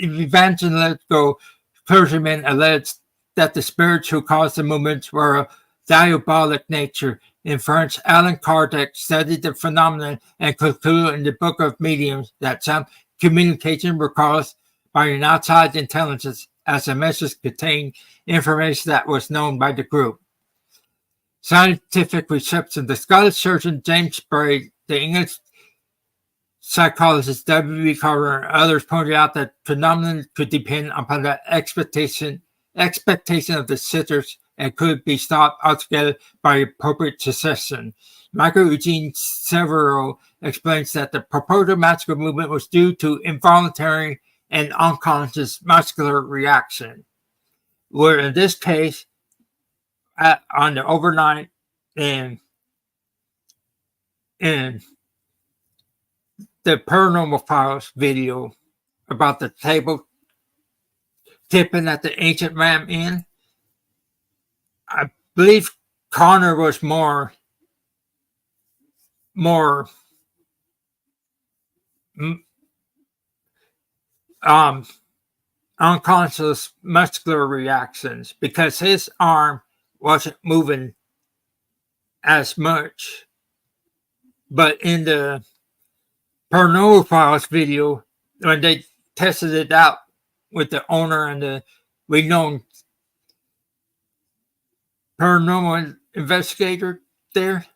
evangelical clergymen alleged that the spirits who caused the movements were of diabolic nature. In French, Allan Kardec studied the phenomenon and concluded in the Book of Mediums that some communication were caused by an outside intelligence as the message contained information that was known by the group. Scientific reception. The Scottish surgeon James Spray, the English psychologist W.B. Carter, and others pointed out that phenomenon could depend upon the expectation of the sitters and could be stopped altogether by appropriate succession. Michael Eugene Severo explains that the purported magical movement was due to involuntary and unconscious muscular reaction, where in this case, on the overnight in the Paranormal Files video about the table tipping at the Ancient Ram Inn, I believe Connor was more unconscious muscular reactions because his arm wasn't moving as much. But in the Paranormal Files video, when they tested it out with the owner and the renowned paranormal investigator there,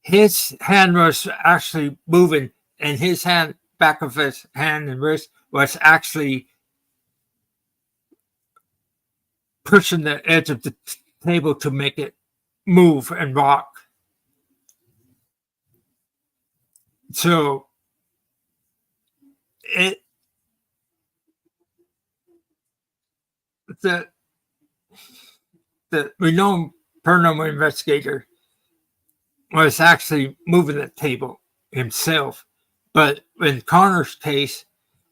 his hand was actually moving, and his hand, back of his hand and wrist, was actually pushing the edge of the table to make it move and rock. So the renowned paranormal investigator was actually moving the table himself. But in Connor's case,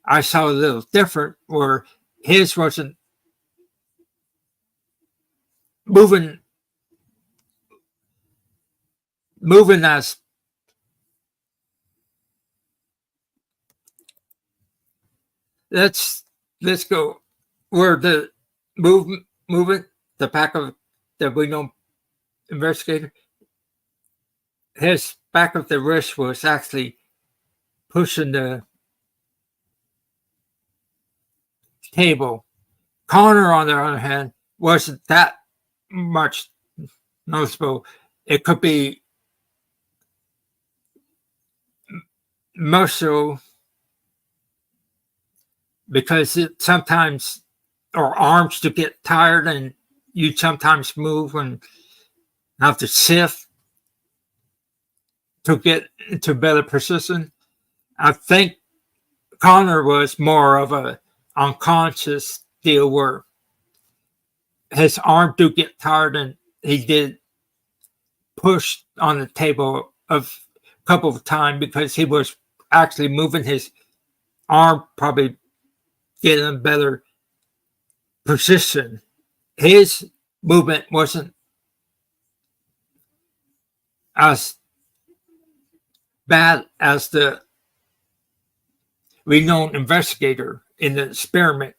I saw a little different, where his wasn't moving as let's go where the movement the back of the renowned investigator, his back of the wrist was actually pushing the table. Connor, on the other hand, wasn't that much noticeable. It could be muscle, because it sometimes, or arms to get tired, and you sometimes move and have to shift to get into better position. I think Connor was more of a unconscious deal, where his arm do get tired, and he did push on the table a couple of times because he was actually moving his arm, probably getting a better position. His movement wasn't as bad as the renowned investigator in the experiment.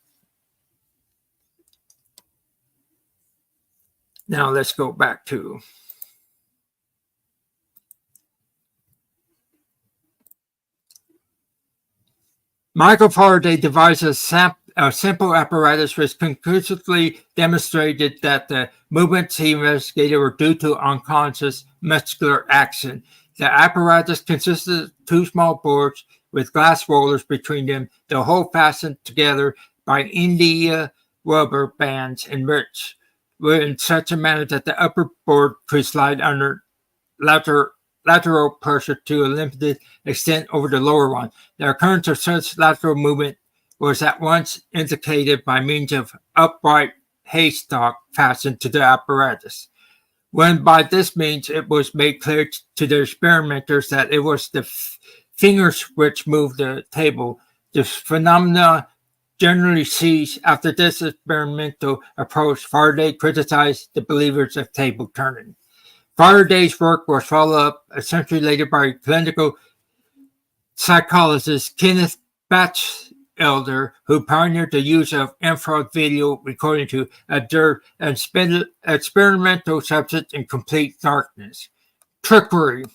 Now let's go back to Michael Faraday devised a simple apparatus which conclusively demonstrated that the movements he investigated were due to unconscious muscular action. The apparatus consisted of two small boards with glass rollers between them, the whole fastened together by India rubber bands, and which were in such a manner that the upper board could slide under lateral pressure to a limited extent over the lower one. The occurrence of such lateral movement was at once indicated by means of upright haystack fastened to the apparatus. When by this means it was made clear to the experimenters that it was the fingers which moved the table, the phenomena generally ceased. After this experimental approach, Faraday criticized the believers of table turning. Faraday's work was followed up a century later by clinical psychologist Kenneth Batchelder, who pioneered the use of infrared video recording to observe an experimental substance in complete darkness. Trickery.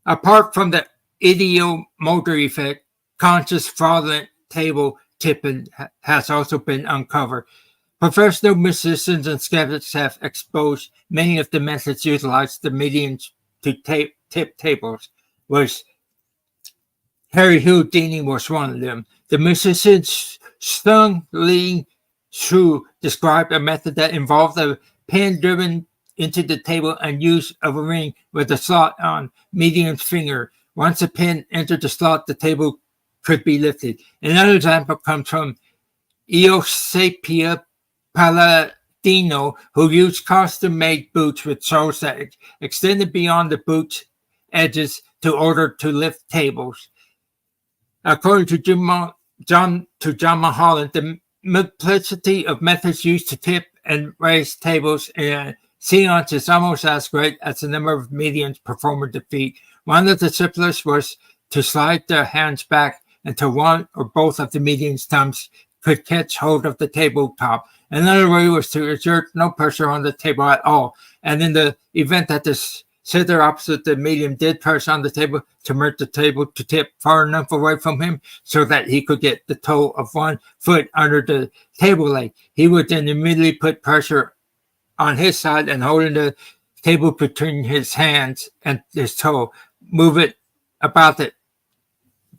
Apart from the ideomotor effect, conscious fraudulent table tipping has also been uncovered. Professional musicians and skeptics have exposed many of the methods utilized the mediums to tip tables, which Harry Houdini was one of them. The musician Stung Lee Shu described a method that involved a pin driven into the table and use of a ring with a slot on medium's finger. Once a pin entered the slot, the table could be lifted. Another example comes from Eusapia Palladino, who used custom-made boots with soles that extended beyond the boot's edges in order to lift tables. According to John Mulholland, the multiplicity of methods used to tip and raise tables in a seance is almost as great as the number of mediums performing the feat. One of the simplest was to slide their hands back until one or both of the medium's thumbs could catch hold of the tabletop. Another way was to exert no pressure on the table at all, and in the event that the sitter opposite the medium did press on the table, to permit the table to tip far enough away from him so that he could get the toe of one foot under the table leg. He would then immediately put pressure on his side and holding the table between his hands and his toe, move it about it,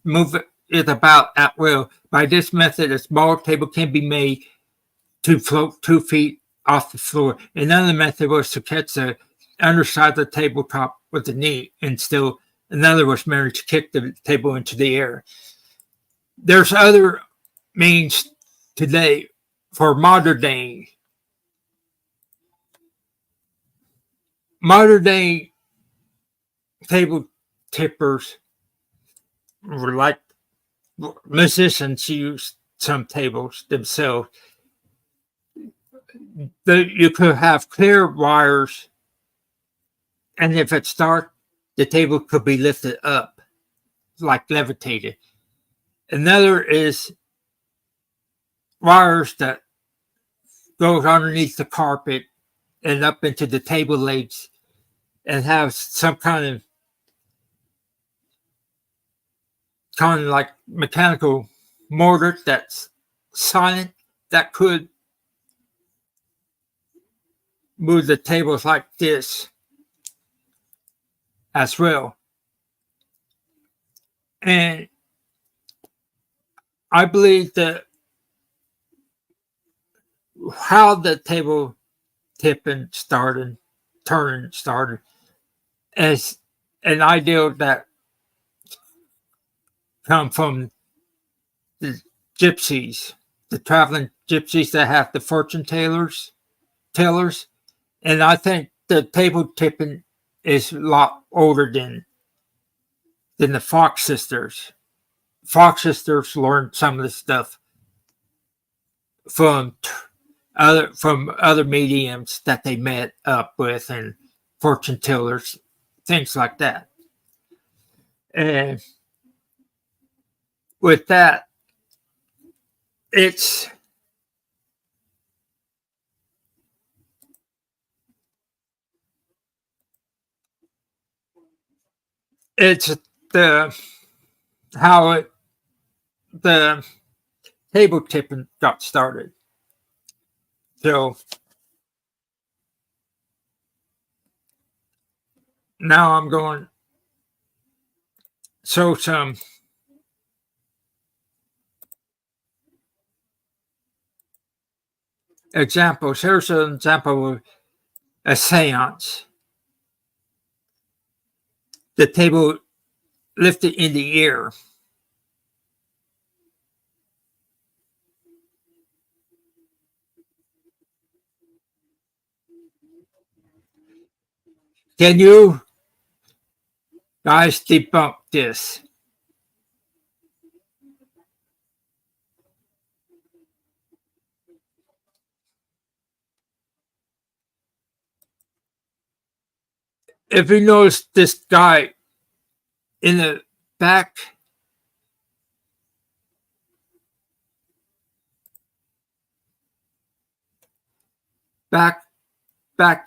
move it about at will. By this method, a small table can be made to float 2 feet off the floor. Another method was to catch the underside of the tabletop with the knee, and still another was merely to kick the table into the air. There's other means today for modern day table tippers were like musicians use some tables themselves. You could have clear wires, and if it's dark, the table could be lifted up, like levitated. Another is wires that goes underneath the carpet and up into the table legs and have some kind of like mechanical motor that's silent that could move the tables like this as well. And I believe that how the table turning started as an ideal that come from the gypsies, the traveling gypsies that have the fortune tellers. And I think the table tipping is a lot older than the Fox sisters. Fox sisters learned some of the stuff from other mediums that they met up with and fortune tellers, things like that. And with that, it's the how the table tipping got started. So now I'm going to show some examples. Here's an example of a seance. The table lifted in the air. Can you guys debunk this? If you notice this guy in the back, back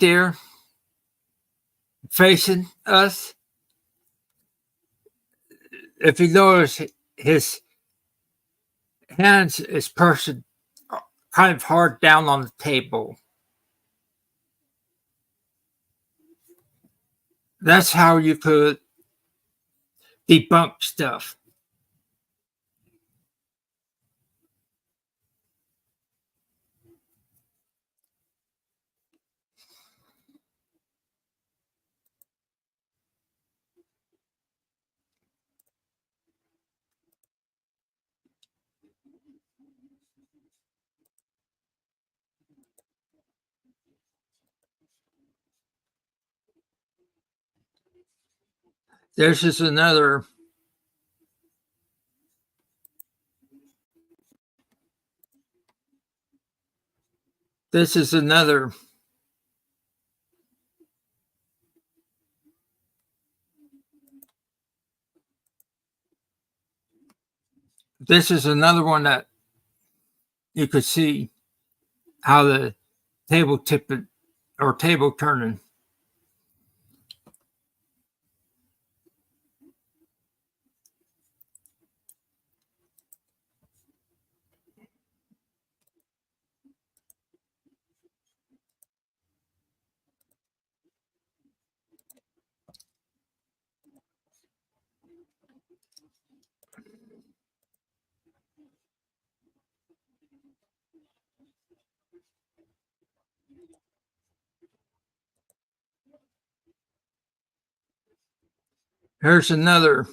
there, facing us, if you notice his hands is pressed kind of hard down on the table. That's how you could debunk stuff. This is another. This is another. This is another one that you could see how the table tipping or table turning. Here's another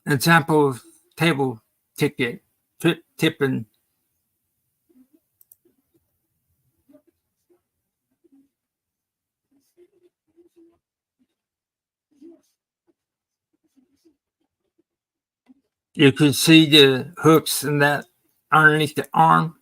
example of table tipping. You can see the hooks and that underneath the arm.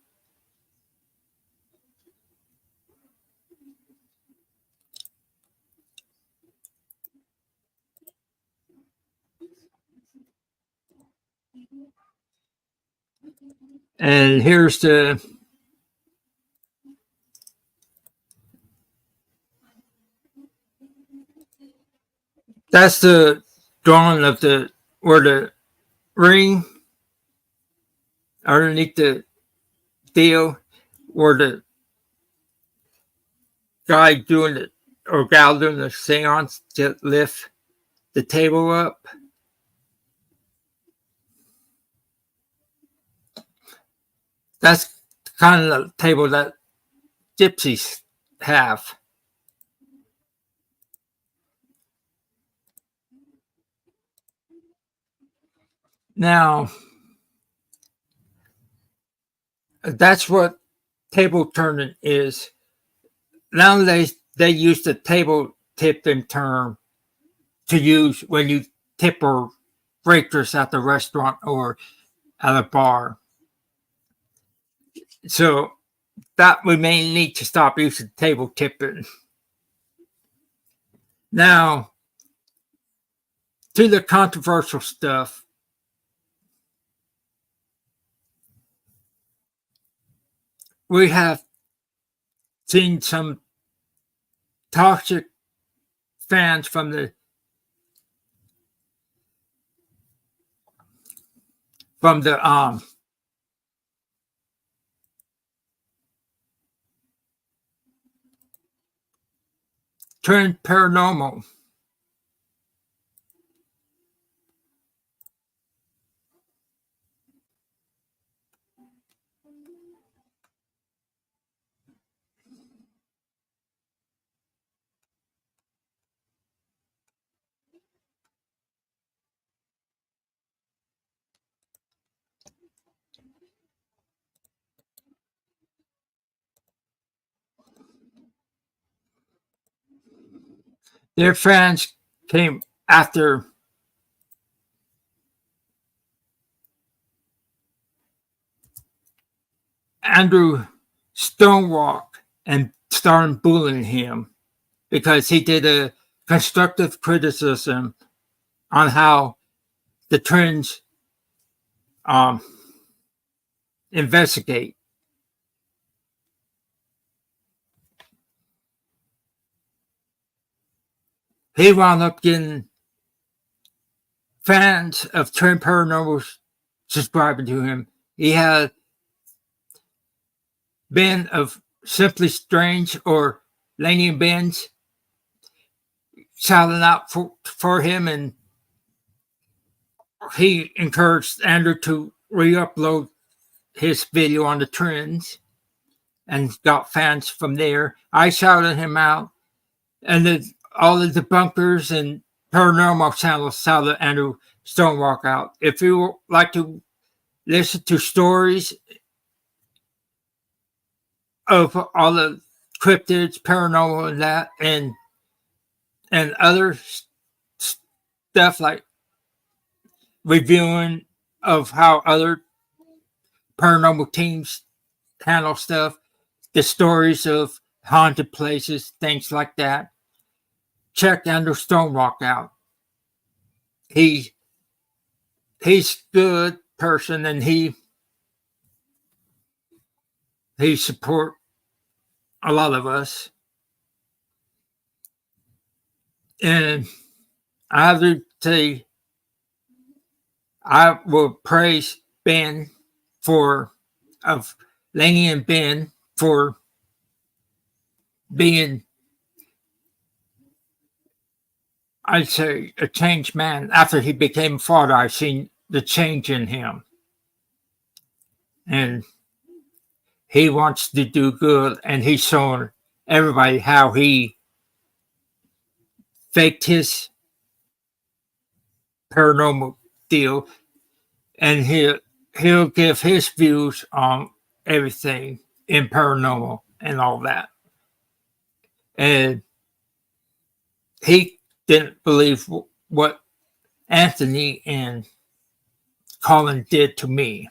And here's that's the drawing of where the ring underneath the deal, where the guy doing it or gal doing the seance to lift the table up. That's kind of the table that gypsies have. Now, that's what table turning is. Nowadays, they use the table tipping term to use when you tip a waitress at the restaurant or at a bar. So that we may need to stop using table tipping. Now, to the controversial stuff. We have seen some toxic fans from the Trend Paranormal. Their fans came after Andrew Stonewalk and started bullying him because he did a constructive criticism on how the trends investigate. He wound up getting fans of Trend Paranormal subscribing to him. He had Ben of Simply Strange or Laney and Ben's shouting out for him, and he encouraged Andrew to re-upload his video on the trends and got fans from there. I shouted him out, and all the debunkers and paranormal channels shouted Andrew Stonewalk out. If you would like to listen to stories of all the cryptids, paranormal, and that, and other stuff like reviewing of how other paranormal teams handle stuff, the stories of haunted places, things like that, check Andrew Stonewalk out. He's a good person, and he support a lot of us. And I have to say, I will praise Ben of Laney and Ben for being, I'd say, a changed man. After he became a father, I've seen the change in him. And he wants to do good, and he's showing everybody how he faked his paranormal deal, and he'll give his views on everything in paranormal and all that. And he didn't believe what Anthony and Colin did to me.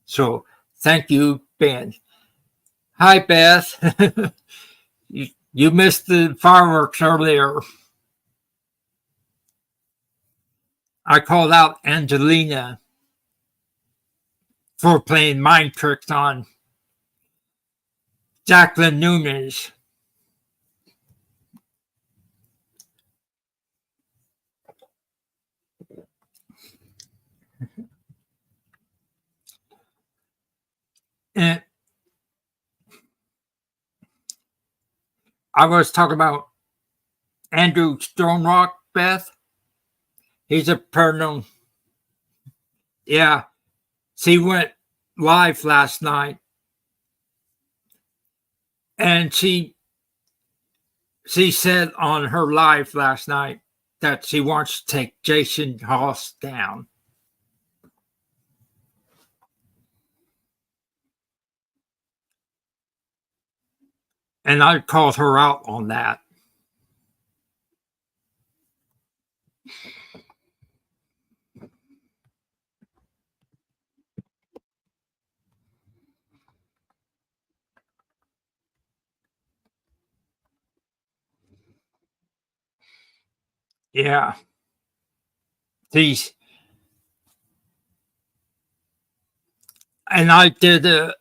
So thank you, Ben. Hi, Beth. you missed the fireworks earlier. I called out Angelina for playing mind tricks on Jacqueline Nunes. And I was talking about Andrew Stonerock, Beth. He's a paranormal. Yeah. She went live last night. And she said on her live last night that she wants to take Jason Hawes down. And I called her out on that. Yeah. These. And I did a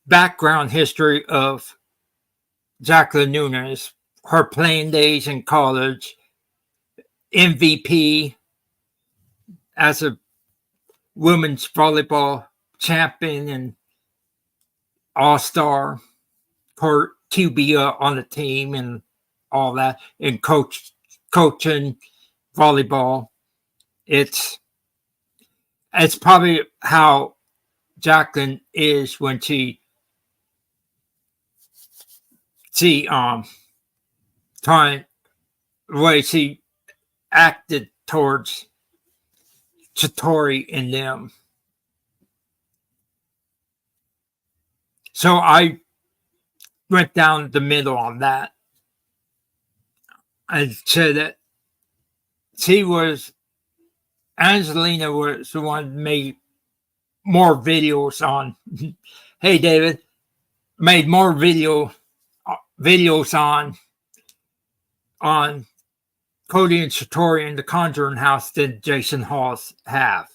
background history of Jacqueline Nunes, her playing days in college, MVP as a women's volleyball champion and all-star, her QB on the team and all that, and coaching volleyball. It's probably how Jacqueline is when she trying the way she acted towards Satori and them. So I went down the middle on that. I said that Angelina was the one who made more videos on. Hey, David, made more videos on Cody and Satori in the Conjuring House than Jason Hawes have.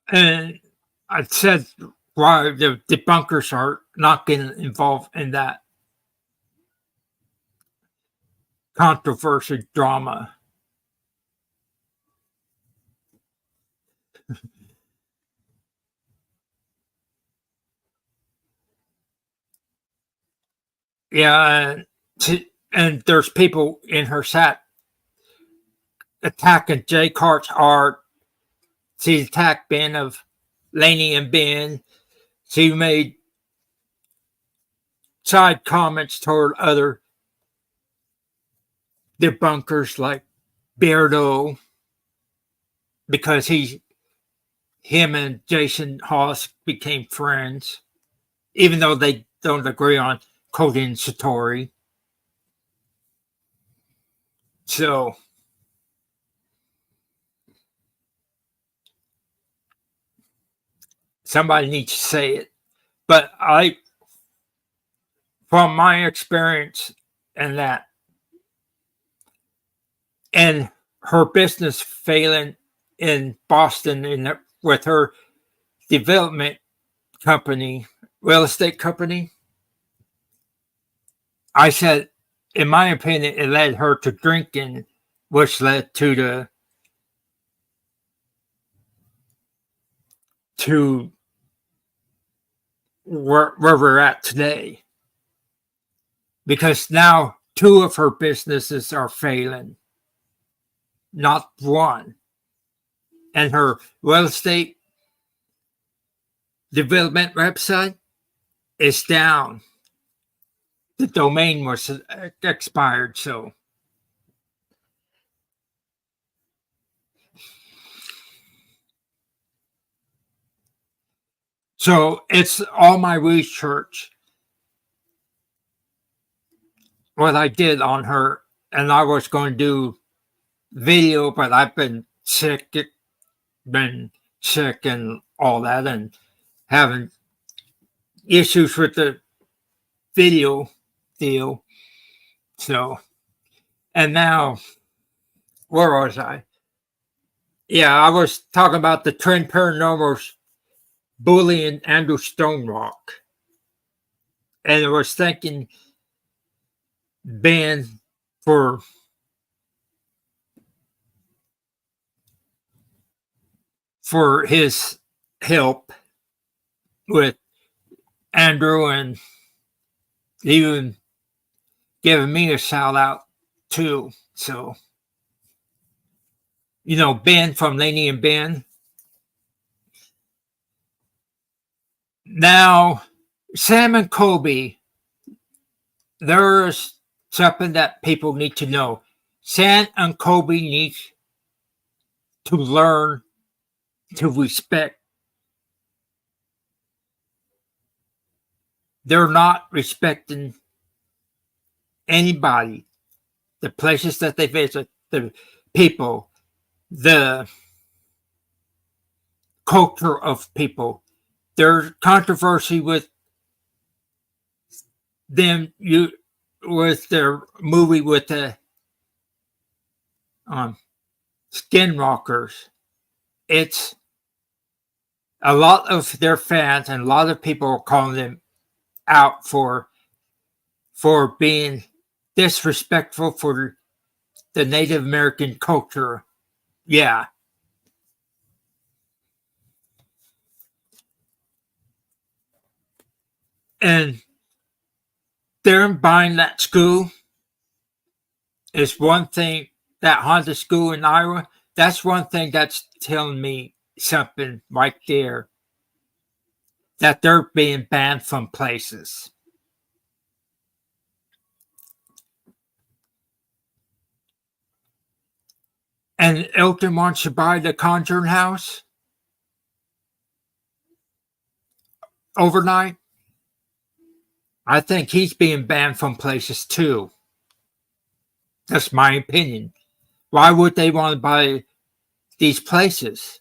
And I said why the debunkers are not getting involved in that controversy drama. Yeah, and there's people in her chat attacking Jay Cart's art. She attacked Ben of Laney and Ben. She made side comments toward other debunkers like Beardo because him and Jason Hawes became friends, even though they don't agree on Cody and Satori. So somebody needs to say it. But from my experience and that, and her business failing in Boston with her development company, real estate company, I said, in my opinion, it led her to drinking, which led to where we're at today. Because now 2 of her businesses are failing, not 1. And her real estate development website, is down. The domain was expired, so it's all my research what I did on her, and I was going to do video, but I've been sick and all that, and having issues with the video deal. So, and now, where was I? Yeah, I was talking about the Trend Paranormal's bullying Andrew Stonerock. And I was thanking Ben for his help with Andrew, and even giving me a shout out too. So, Ben from Laney and Ben. Now, Sam and Colby, there's something that people need to know. Sam and Colby need to learn to respect. They're not respecting anybody, the places that they visit, the people, the culture of people. There's controversy with them, with their movie with the skinwalkers. It's a lot of their fans and a lot of people are calling them out for being disrespectful for the Native American culture. Yeah. And them buying that school is one thing. That haunted school in Iowa, that's one thing that's telling me something right there. That they're being banned from places. And Elton wants to buy the Conjuring House overnight. I think he's being banned from places too. That's my opinion. Why would they want to buy these places?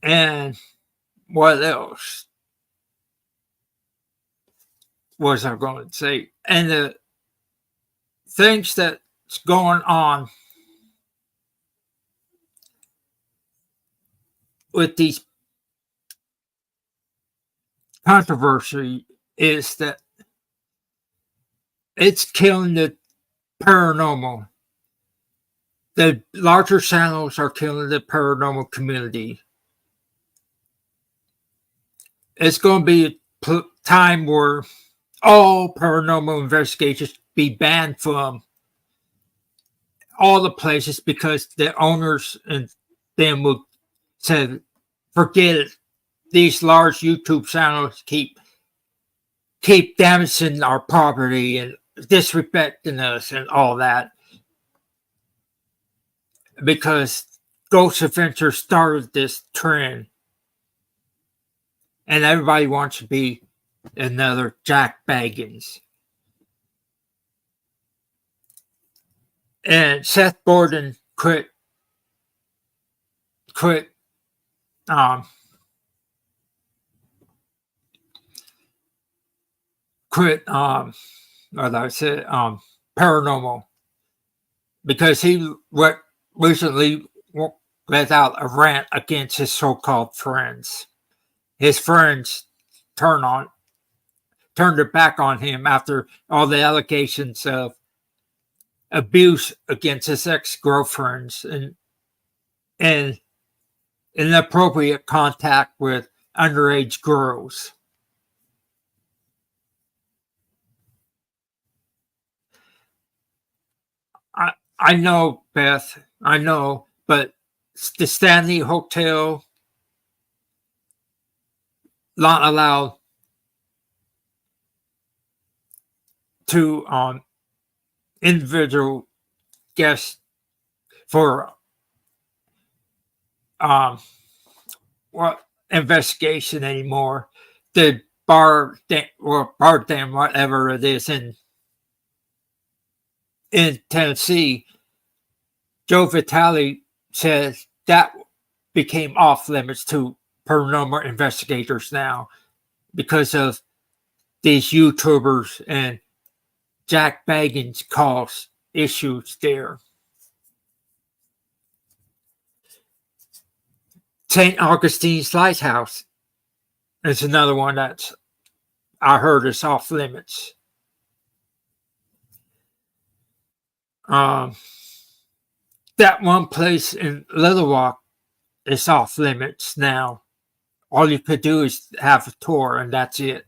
And what else was I going to say? And the things that's going on with these controversy is that it's killing the paranormal. The larger channels are killing the paranormal community. It's going to be a time where all paranormal investigations be banned from all the places because the owners and them will say, forget it. These large YouTube channels keep damaging our property and disrespecting us and all that. Because Ghost Adventure started this trend. And everybody wants to be another Jack Baggins. And Seth Borden quit paranormal, because he recently let out a rant against his so-called friends. His friends turned their back on him after all the allegations of abuse against his ex-girlfriends and inappropriate contact with underage girls. I know, Beth. I know, but the Stanley Hotel not allowed to individual guests for investigation anymore. The bar dam, whatever it is in Tennessee, Joe Vitale says that became off limits to paranormal investigators now because of these YouTubers and Jack Baggins cause issues there. St. Augustine's Lighthouse is another one that I heard is off limits. That one place in Little Rock is off limits now. All you could do is have a tour, and that's it.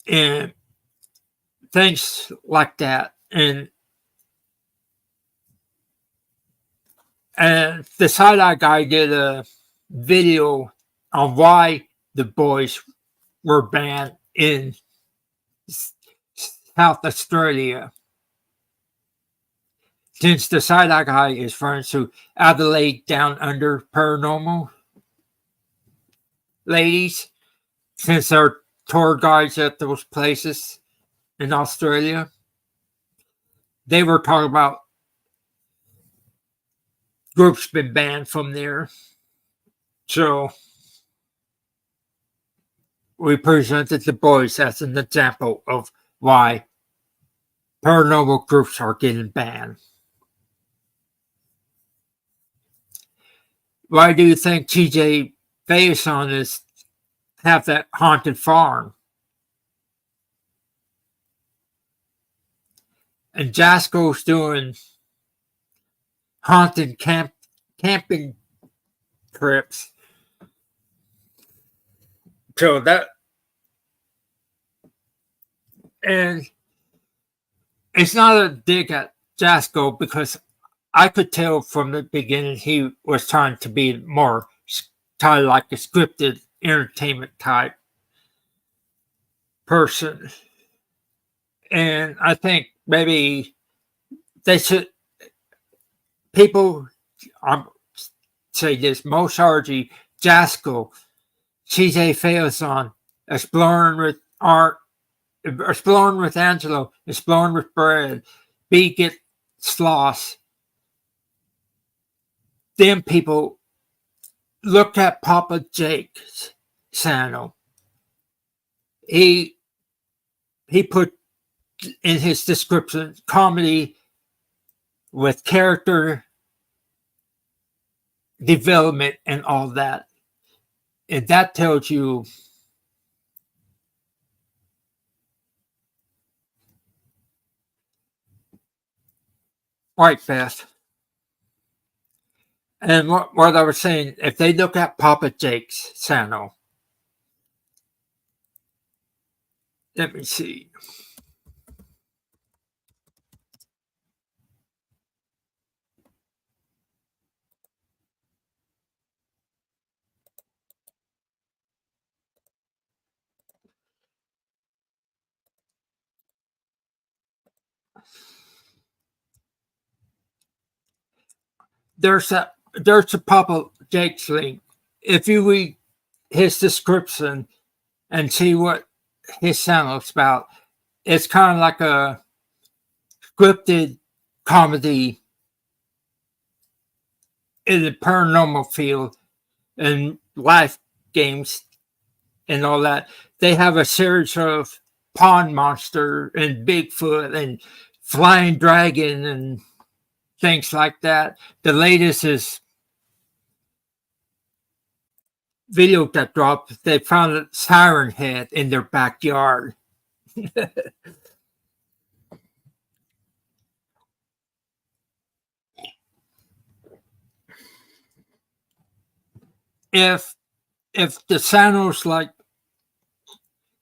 And things like that. And the side-eye guy did a video on why the boys were banned in South Australia. Since the side-eye guy is friends to Adelaide Down Under Paranormal ladies, since they're tour guides at those places in Australia, they were talking about groups been banned from there. So we presented the boys as an example of why paranormal groups are getting banned. Why do you think TJ Faison is have that haunted farm? And Jasko's doing haunted camping trips. So that, and it's not a dig at Jasko because I could tell from the beginning he was trying to be more kind of like a scripted entertainment type person. And I think maybe they should, people, I'm say this, Mo Sargi, Jasko, TJ Faison, exploring with art, exploring with Angelo, exploring with Brad, B get Sloss. Them people look at Papa Jake Sano. He put in his description comedy with character development and all that. And that tells you right, Beth. And what I was saying, if they look at Papa Jake's Sano, let me see. There's a Papa Jake's link. If you read his description and see what his channel's about, it's kind of like a scripted comedy in the paranormal field and life games and all that. They have a series of pond monster and Bigfoot and flying dragon and things like that. The latest is video that dropped. They found a siren head in their backyard. If the Sanos like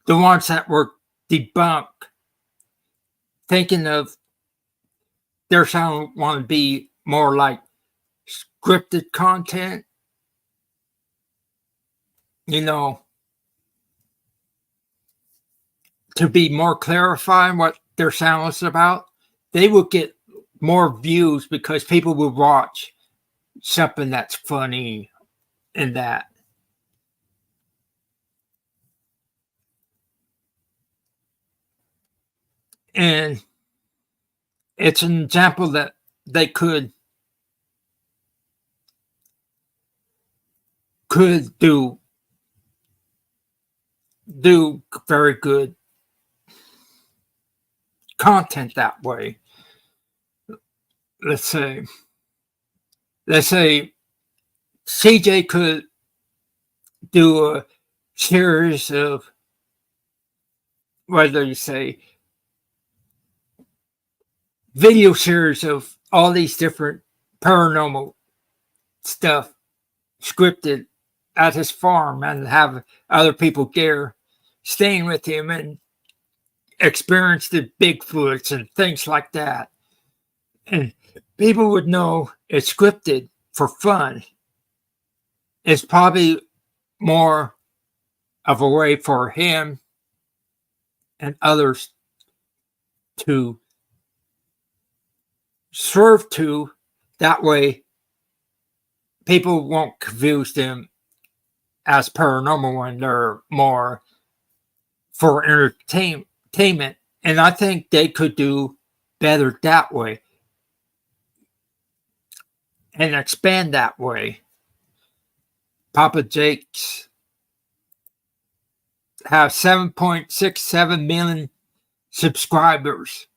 the ones that were debunked, thinking of their sound want to be more like scripted content, to be more clarifying what their sound was about, they would get more views because people would watch something that's funny in that. And it's an example that they could do very good content that way. Let's say CJ could do a series of, whether you say, video series of all these different paranormal stuff scripted at his farm, and have other people there staying with him and experience the Bigfoots and things like that. And people would know it's scripted for fun. It's probably more of a way for him and others to serve to. That way, people won't confuse them as paranormal when they're more for entertainment. And I think they could do better that way and expand that way. Papa Jake's have 7.67 million subscribers.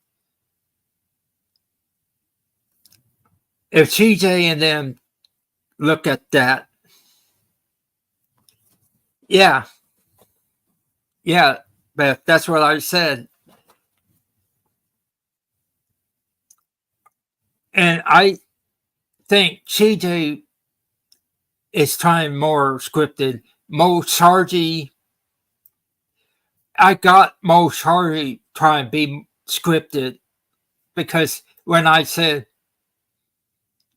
If CJ and them look at that, yeah, but that's what I said. And I think CJ is trying more scripted. Mo Sargi, I got Mo Sargi trying to be scripted, because when I said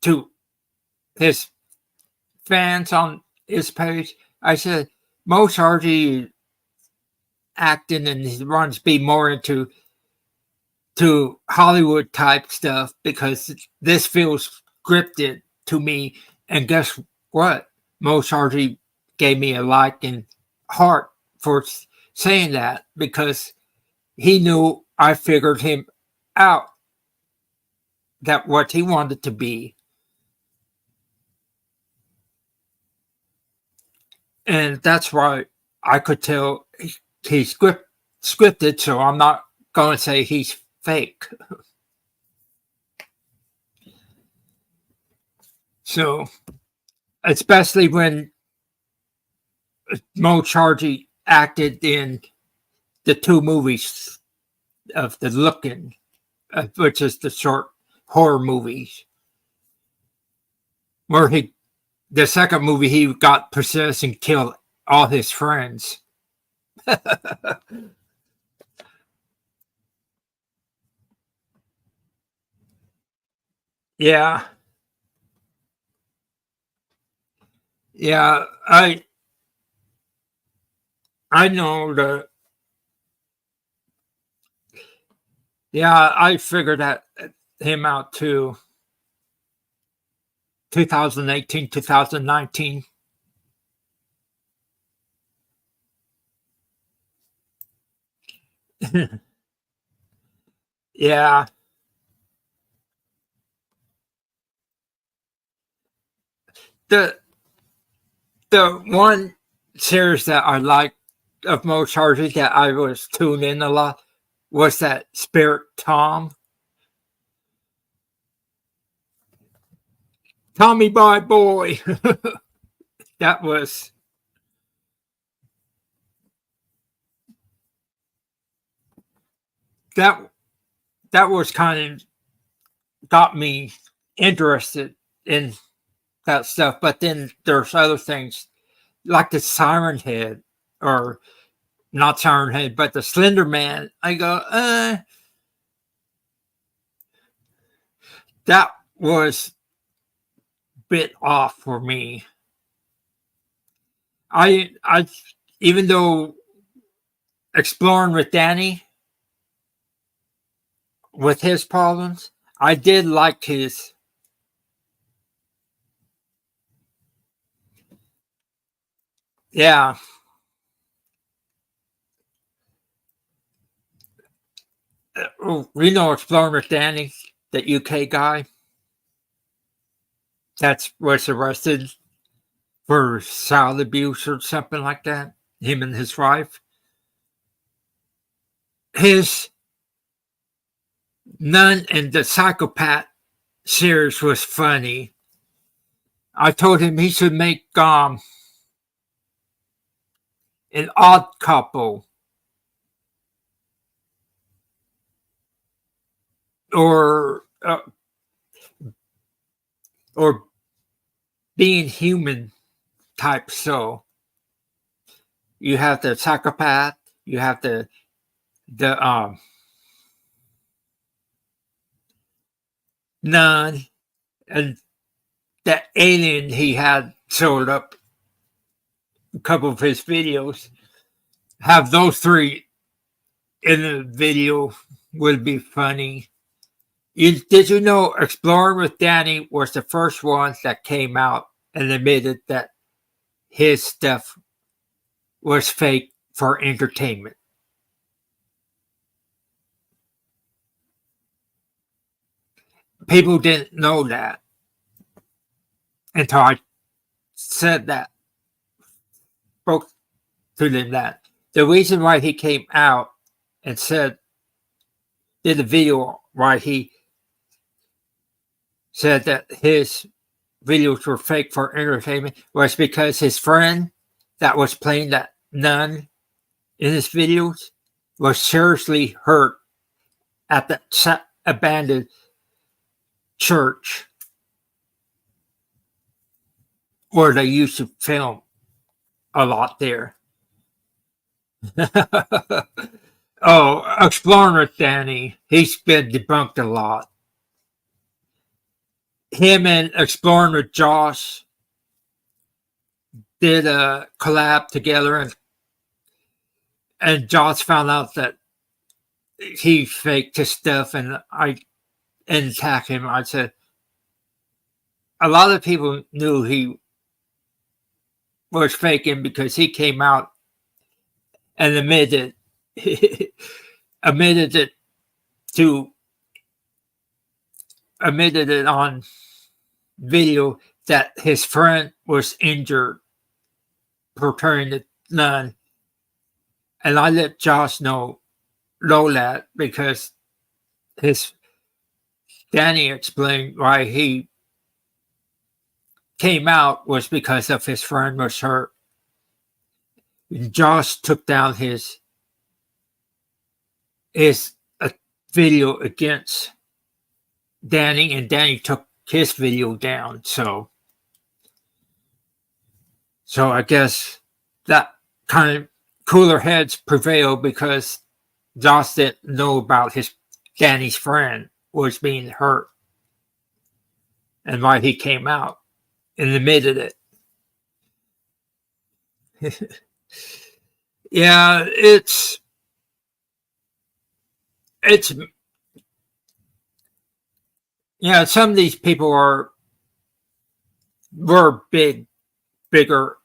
to his fans on his page, I said, Mo Sargi acting and he wants to be more into Hollywood type stuff, because this feels scripted to me. And guess what? Mo Sargi gave me a like and heart for saying that, because he knew I figured him out, that what he wanted to be. And that's why I could tell he's scripted, so I'm not going to say he's fake. So, especially when Mo Sargi acted in the 2 movies of The Looking, which is the short horror movies, where the second movie, he got possessed and killed all his friends. Yeah. Yeah, I know the. Yeah, I figured that him out too. 2018, 2019. Yeah. The one series that I liked of Mo Sargi that I was tuned in a lot was that Spirit Tom. Tommy Boy. that was that was kind of got me interested in that stuff. But then there's other things like the Siren Head, or not Siren Head, but the Slender Man. I go, that was bit off for me. I even though exploring with Danny with his problems, I did like his. Yeah, exploring with Danny, the UK guy that was arrested for child abuse or something like that. Him and his wife. His Nun and the Psychopath series was funny. I told him he should make an odd couple or or being human type show. You have the psychopath, you have the nun, and that alien he had showed up a couple of his videos. Have those three in the video would be funny. Did you know Exploring with Danny was the first one that came out and admitted that his stuff was fake for entertainment? People didn't know that until I said that, spoke to them that. The reason why he came out and did a video why he said that his videos were fake for entertainment was because his friend that was playing that nun in his videos was seriously hurt at the abandoned church where they used to film a lot there. Oh, Exploring with Danny, he's been debunked a lot. Him and Exploring with Josh did a collab together, and Josh found out that he faked his stuff, and I attacked him. I said a lot of people knew he was faking because he came out and admitted it to admitted it on video that his friend was injured portraying the nun, and I let Josh know that because his Danny explained why he came out was because of his friend was hurt. Josh took down his video against Danny, and Danny took his video down. So I guess that kind of cooler heads prevailed because Josh didn't know about Danny's friend was being hurt and why he came out and admitted it. Yeah, it's yeah, some of these people were bigger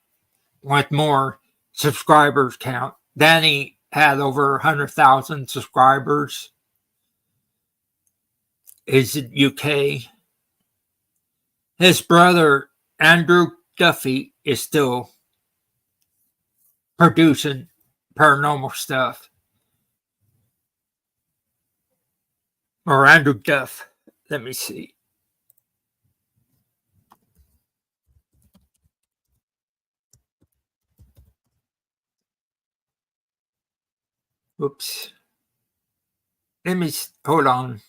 with more subscribers count. Danny had over 100,000 subscribers. He's in UK. His brother Andrew Duffy is still producing paranormal stuff. Or Andrew Duff. Let me see. Oops. Let me hold on.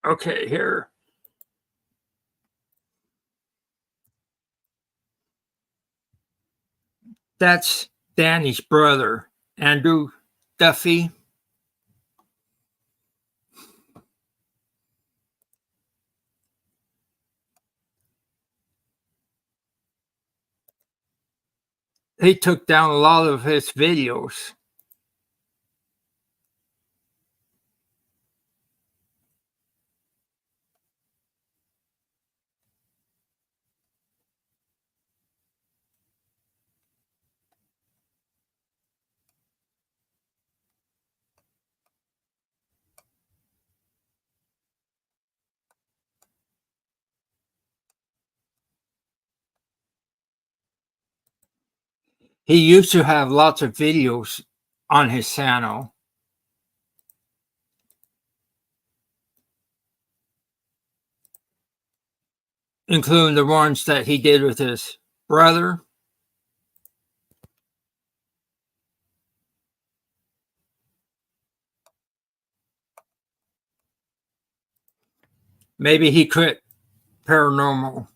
Okay, here. That's Danny's brother, Andrew Duffy. He took down a lot of his videos. He used to have lots of videos on his channel, including the ones that he did with his brother. Maybe he quit paranormal.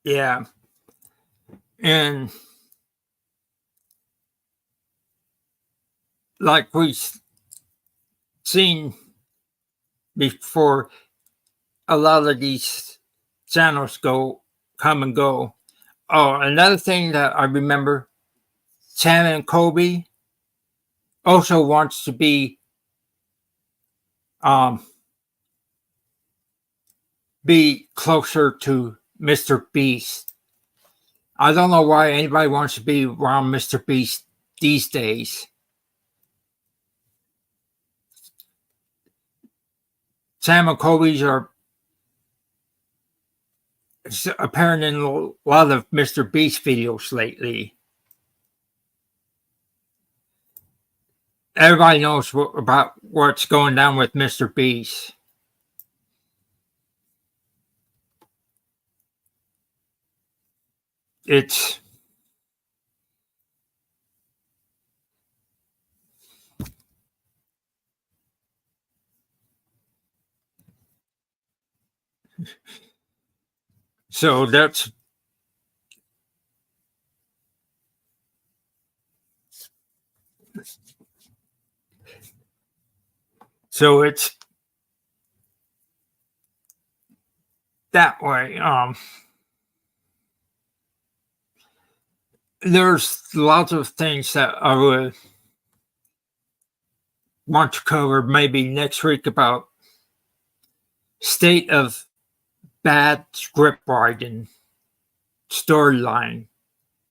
Yeah. And like we've seen before, a lot of these channels come and go. Oh, another thing that I remember, Sam Colby also wants to be closer to Mr. Beast. I don't know why anybody wants to be around Mr. Beast these days. Sam and Colby's are appearing in a lot of Mr. Beast videos lately. Everybody knows about what's going down with Mr. Beast. It's so that's so it's that way. There's lots of things that I would want to cover maybe next week about state of bad script writing, storyline,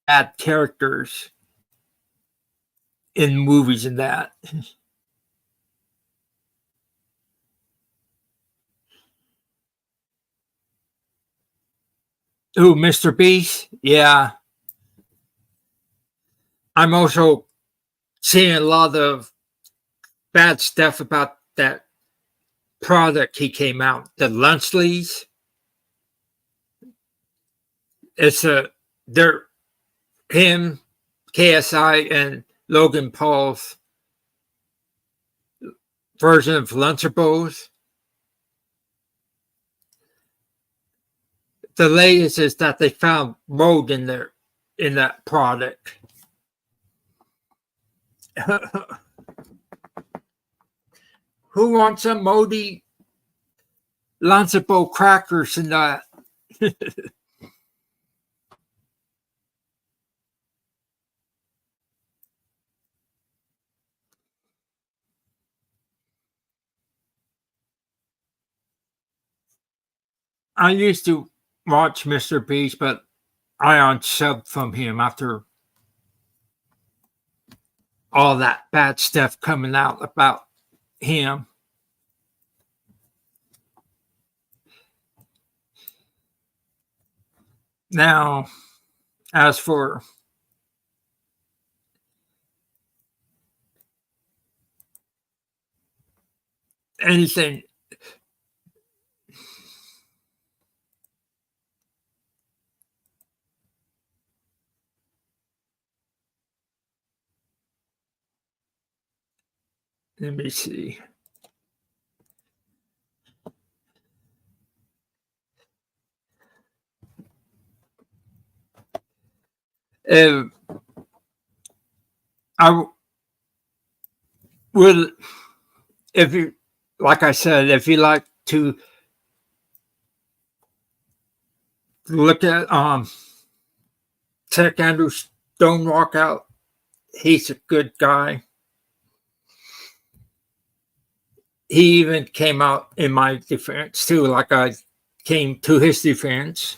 bad characters in movies and that. Ooh, Mr. Beast? Yeah. I'm also seeing a lot of bad stuff about that product he came out, the Lunchleys. It's they're him, KSI, and Logan Paul's version of Lunchables. The latest is that they found mold in that product. Who wants some moldy Lunchable crackers and that? I used to watch Mr. Beast, but I unsubbed from him after all that bad stuff coming out about him. Now, as for anything, Let me see. If I would, if you, like I said, if you like to look at check Andrew Stonewalk out, he's a good guy. He even came out in my defense too, like I came to his defense,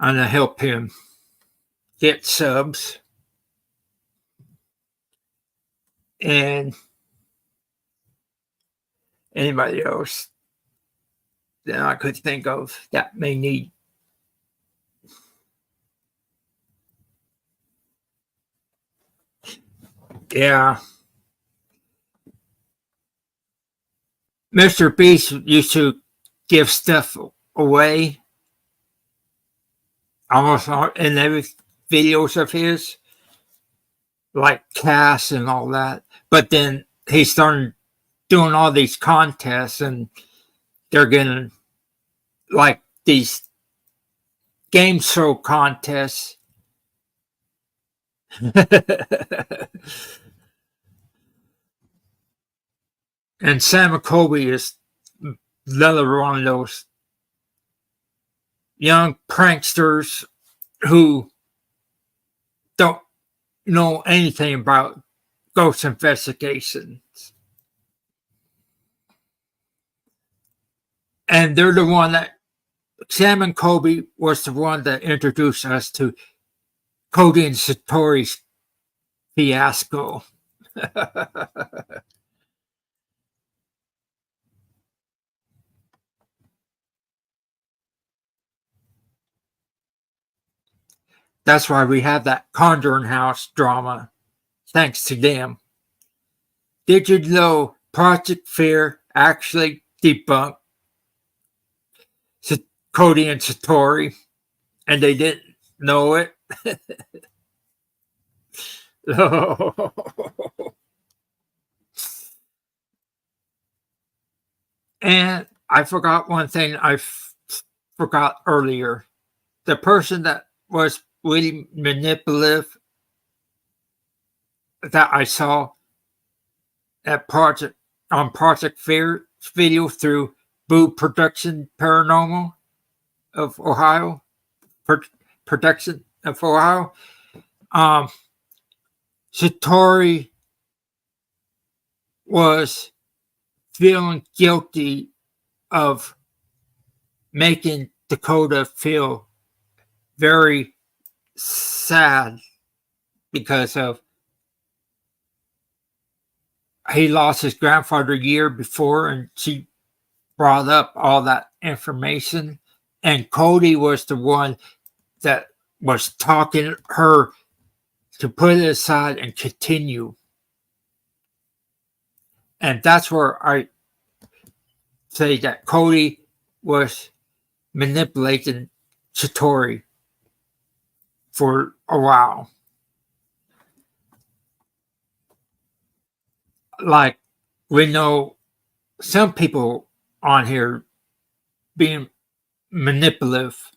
and I helped him get subs. And anybody else that I could think of that may need. Yeah. Mr. Beast used to give stuff away almost in every videos of his, like casts and all that. But then he started doing all these contests, and they're getting like these game show contests. And Sam Colby is another one of those young pranksters who don't know anything about ghost investigations. And they're the one that, Sam and Colby was the one that introduced us to Cody and Satori's fiasco. That's why we have that Conjuring House drama, thanks to them. Did you know Project Fear actually debunked Cody and Satori, and they didn't know it? And I forgot one thing I forgot earlier. The person that was really manipulative that I saw at Project Fear video through Boo Production Paranormal of Ohio, Production of Ohio. Satori was feeling guilty of making Dakota feel very sad because of he lost his grandfather a year before, and she brought up all that information, and Cody was the one that was talking her to put it aside and continue. And that's where I say that Cody was manipulating Satori for a while. Like, we know some people on here being manipulative,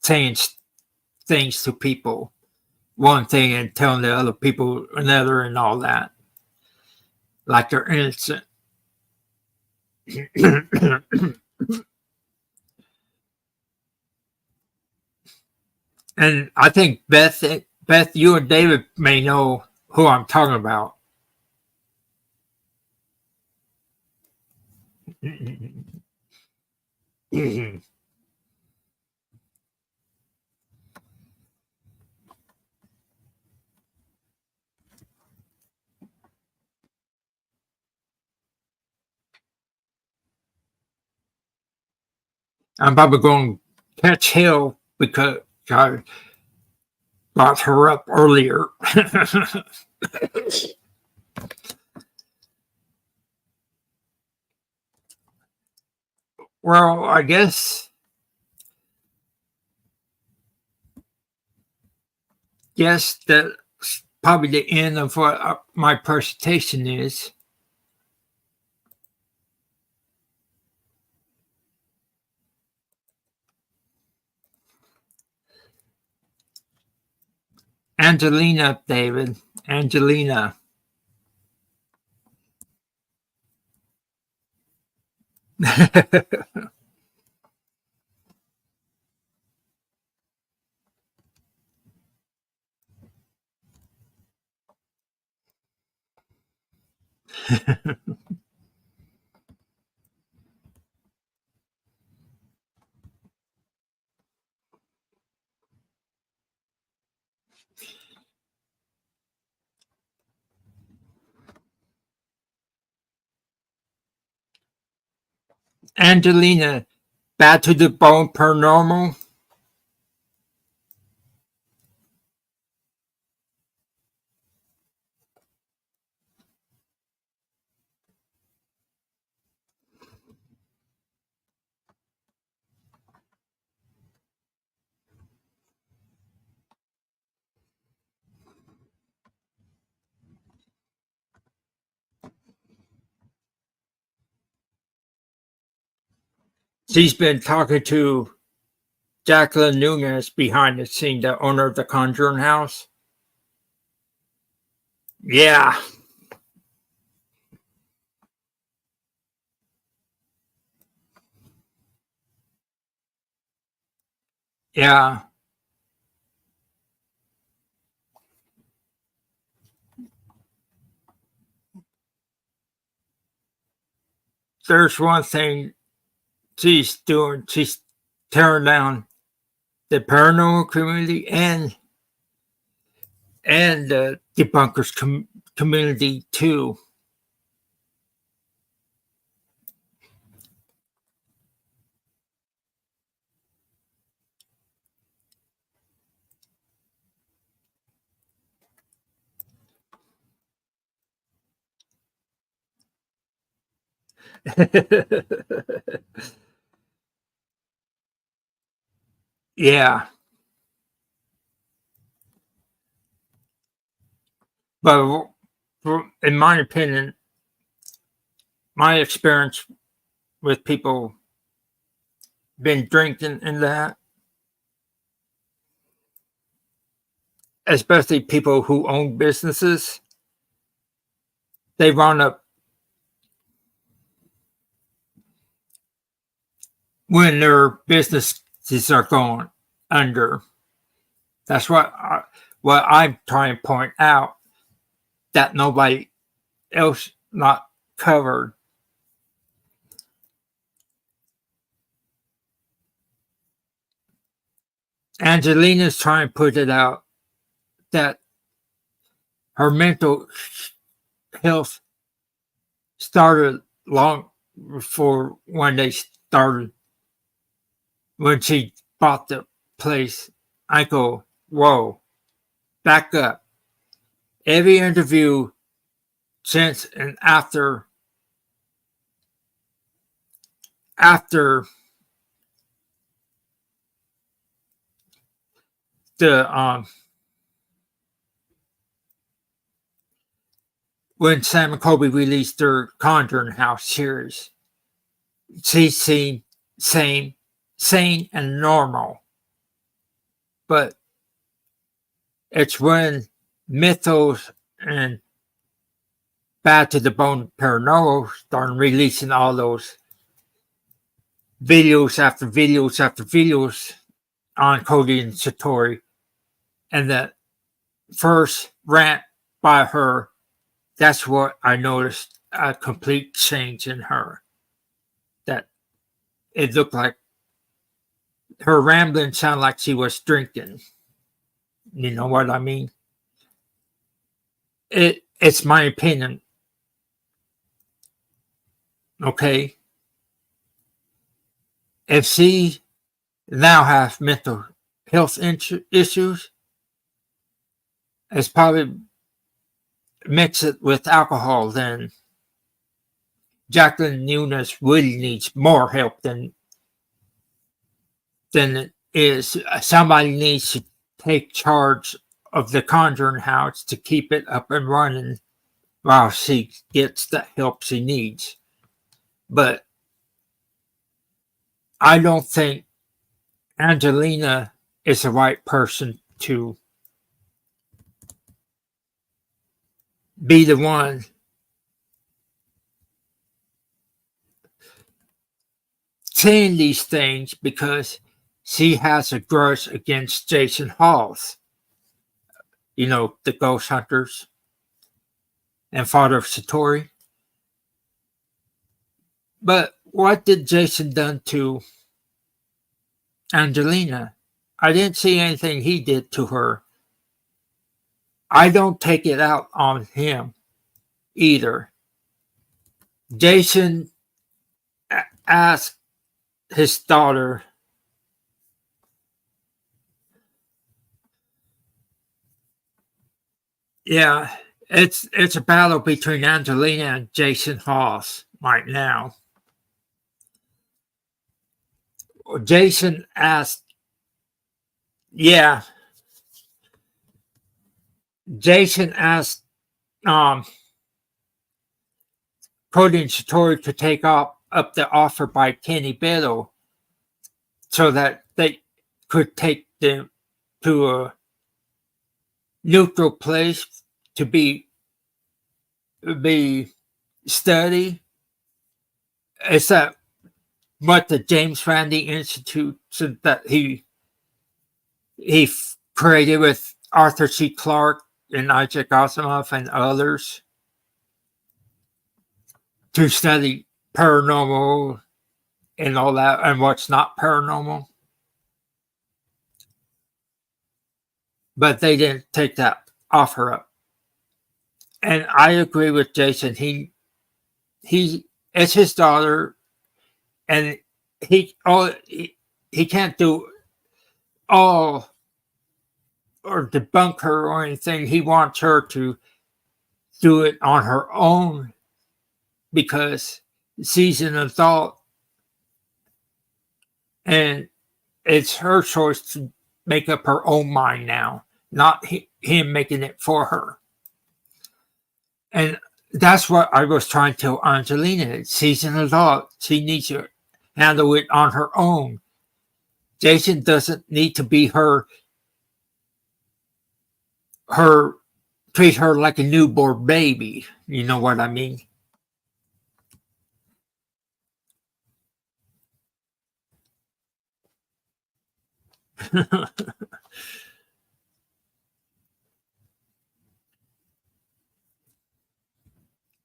saying things to people, one thing and telling the other people another and all that, like they're innocent. And I think Beth, you and David may know who I'm talking about. I'm probably going to catch hell because I brought her up earlier. Well, I guess the probably the end of what my presentation is. Angelina, David. Angelina. Angelina, Bad to the Bone Paranormal. She's been talking to Jacqueline Nunez behind the scene, the owner of the Conjuring House. Yeah. Yeah. There's one thing she's doing. She's tearing down the paranormal community and the debunkers community too. Yeah. But in my opinion, my experience with people been drinking and that, especially people who own businesses, they run up when their businesses are going under. That's what I'm trying to point out, that nobody else not covered. Angelina's trying to put it out that her mental health started long before when they started, when she bought the place. I go, whoa, back up. Every interview since and after the when Sam Colby released their Conjuring House series, she seemed sane and normal. But it's when Mythos and Bad to the Bone Paranormal started releasing all those videos after videos after videos on Cody and Satori, and the first rant by her, that's what I noticed, a complete change in her. That it looked like her rambling sounded like she was drinking. You know what I mean? It's my opinion. Okay? If she now has mental health issues, it's probably mix it with alcohol, then Jacqueline Nunez really needs more help than it is. Somebody needs to take charge of the Conjuring House to keep it up and running while she gets the help she needs. But I don't think Angelina is the right person to be the one saying these things, because she has a grudge against Jason Hawes, the ghost hunters and father of Satori. But what did Jason done to Angelina? I didn't see anything he did to her. I don't take it out on him either. Jason asked his daughter, yeah, it's a battle between Angelina and Jason Hawes right now. Jason asked, Jason asked Cody and Satori to take up the offer by Kenny Biddle so that they could take them to a neutral place to be study. Is that what the James Randi Institute that he created with Arthur C. Clarke and Isaac Asimov and others to study paranormal and all that, and what's not paranormal? But they didn't take that offer up. And I agree with Jason. It's his daughter, and he can't do all or debunk her or anything. He wants her to do it on her own because she's an adult, and it's her choice to make up her own mind now, not him making it for her. And that's what I was trying to tell Angelina. She's an adult. She needs to handle it on her own. Jason doesn't need to be her treat her like a newborn baby. You know what I mean?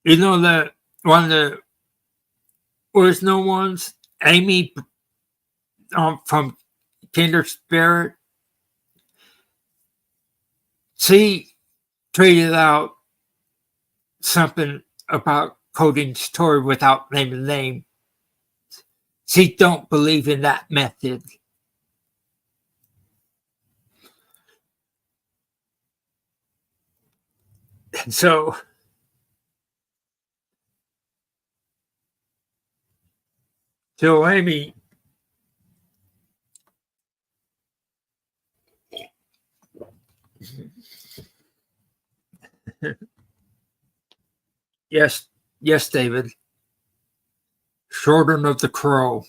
You know that one of the original ones, Amy from Kinder Spirit, she tweeted out something about coding story without naming the name. She don't believe in that method. So Amy, yes, David. Children of the Crow.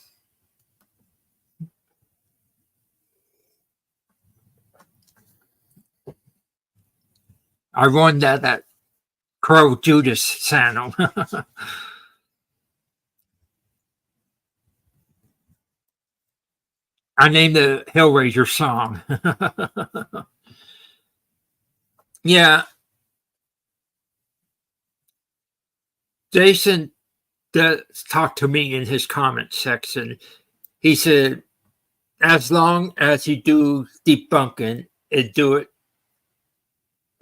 I run that Crow Judas channel. I named the Hellraiser song. Yeah. Jason talked to me in his comment section. He said, as long as you do debunking and do it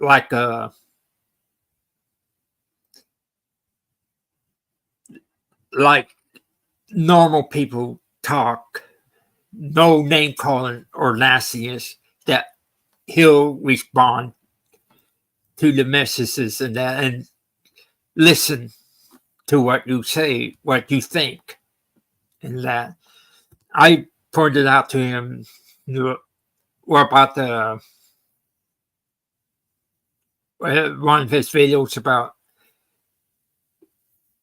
like normal people talk, no name calling or nastiness, that he'll respond to the messages and that, and listen to what you say, what you think, and that. I pointed out to him, what about the one of his videos about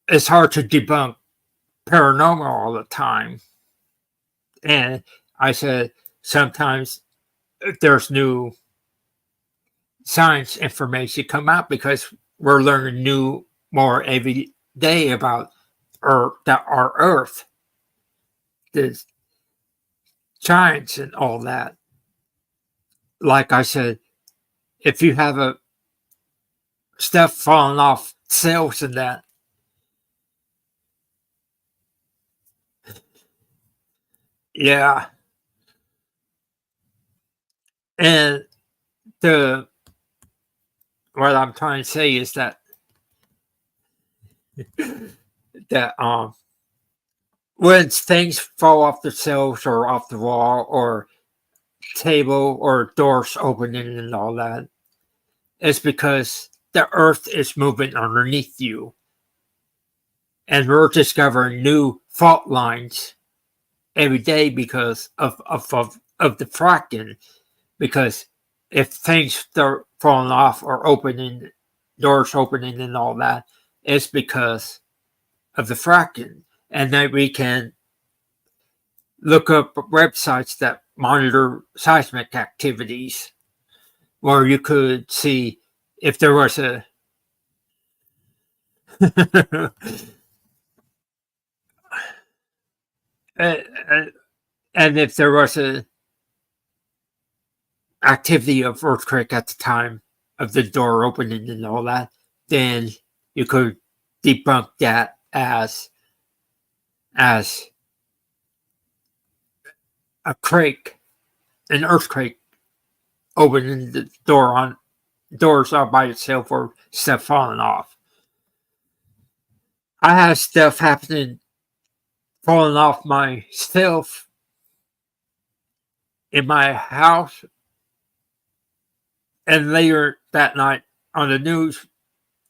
it's hard to debunk paranormal all the time. And I said sometimes there's new science information come out because we're learning more every day about our Earth, the giants and all that. Like I said, if you have a stuff falling off cells and that, yeah. And what I'm trying to say is that when things fall off the shelves or off the wall or table or doors opening and all that, it's because the earth is moving underneath you. And we're discovering new fault lines every day because of the fracking. Because if things start falling off or opening, doors opening and all that, it's because of the fracking. And then we can look up websites that monitor seismic activities, where you could see if there was a and if there was a activity of earthquake at the time of the door opening and all that, then you could debunk that as a quake, an earthquake opening the doors all by itself or stuff falling off. I have stuff happening, falling off myself in my house, and later that night on the news,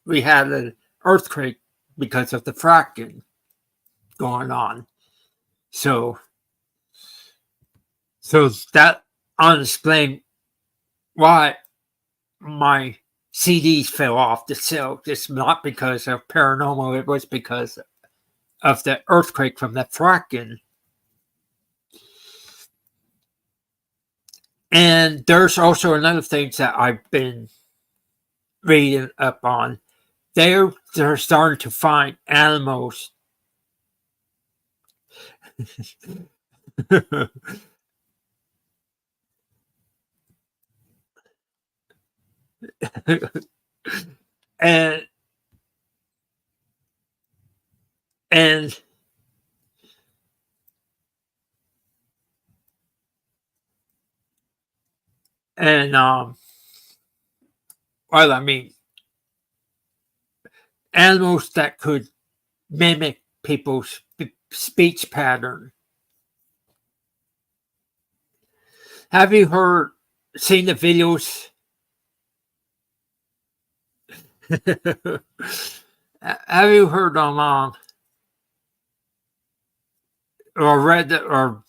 we had an earthquake because of the fracking going on. So that unexplained why my CDs fell off the shelf. It's not because of paranormal, it was because of the earthquake from the fracking. And there's also another thing that I've been reading up on. They're starting to find animals and well, I mean, animals that could mimic people's speech pattern. Have you seen the videos? Have you heard or read or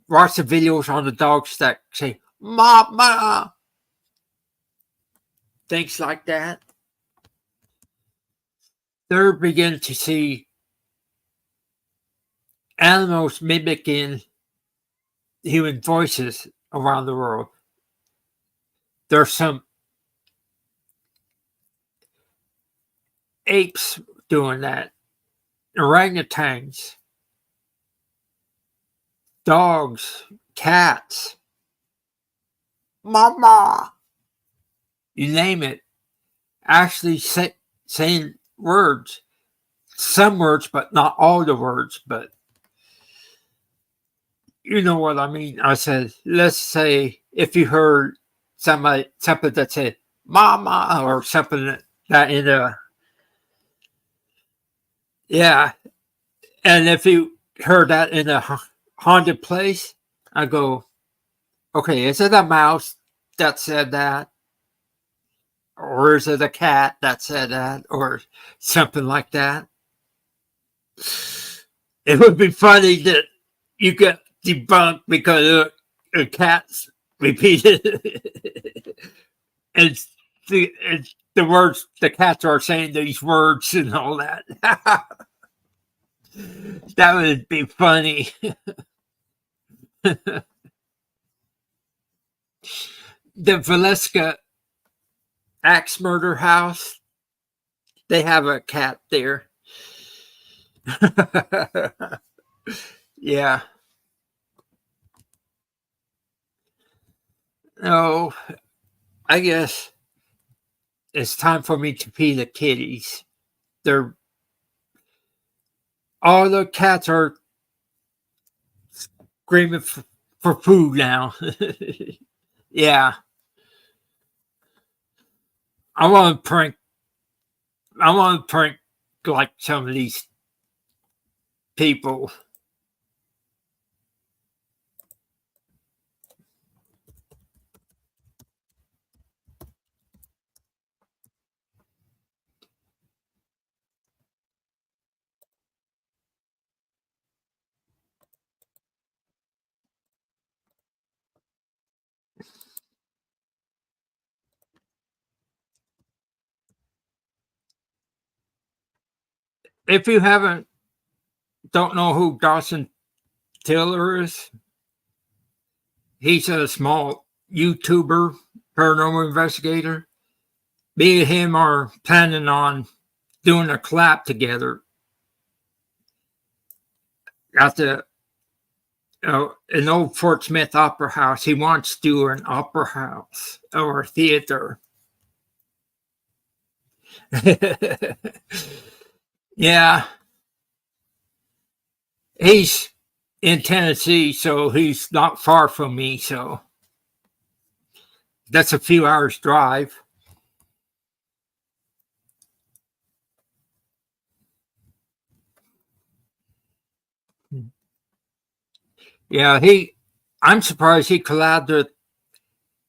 watched the videos on the dogs that say "mama"? Things like that. They're beginning to see animals mimicking human voices around the world. There's some apes doing that, orangutans, dogs, cats, mama, you name it, actually saying words, some words, but not all the words, but you know what I mean. I said, let's say if you heard something that said mama or something that in a, yeah, and if you heard that in a haunted place, I go, okay, is it a mouse that said that? Or is it a cat that said that? Or something like that? It would be funny that you get debunked because a cat's repeated and the words, the cats are saying these words and all that. That would be funny. The Valeska axe murder house, they have a cat there. Yeah. Oh, I guess it's time for me to feed the kitties. They're all the cats are screaming for food now. Yeah. I want to prank. I want to prank like some of these people. If you don't know who Dawson Tiller is, he's a small YouTuber, paranormal investigator. Me and him are planning on doing a collab together at the an old Fort Smith opera house. He wants to do an opera house or a theater. Yeah, he's in Tennessee, so he's not far from me. So that's a few hours drive. Yeah, I'm surprised he collabed with.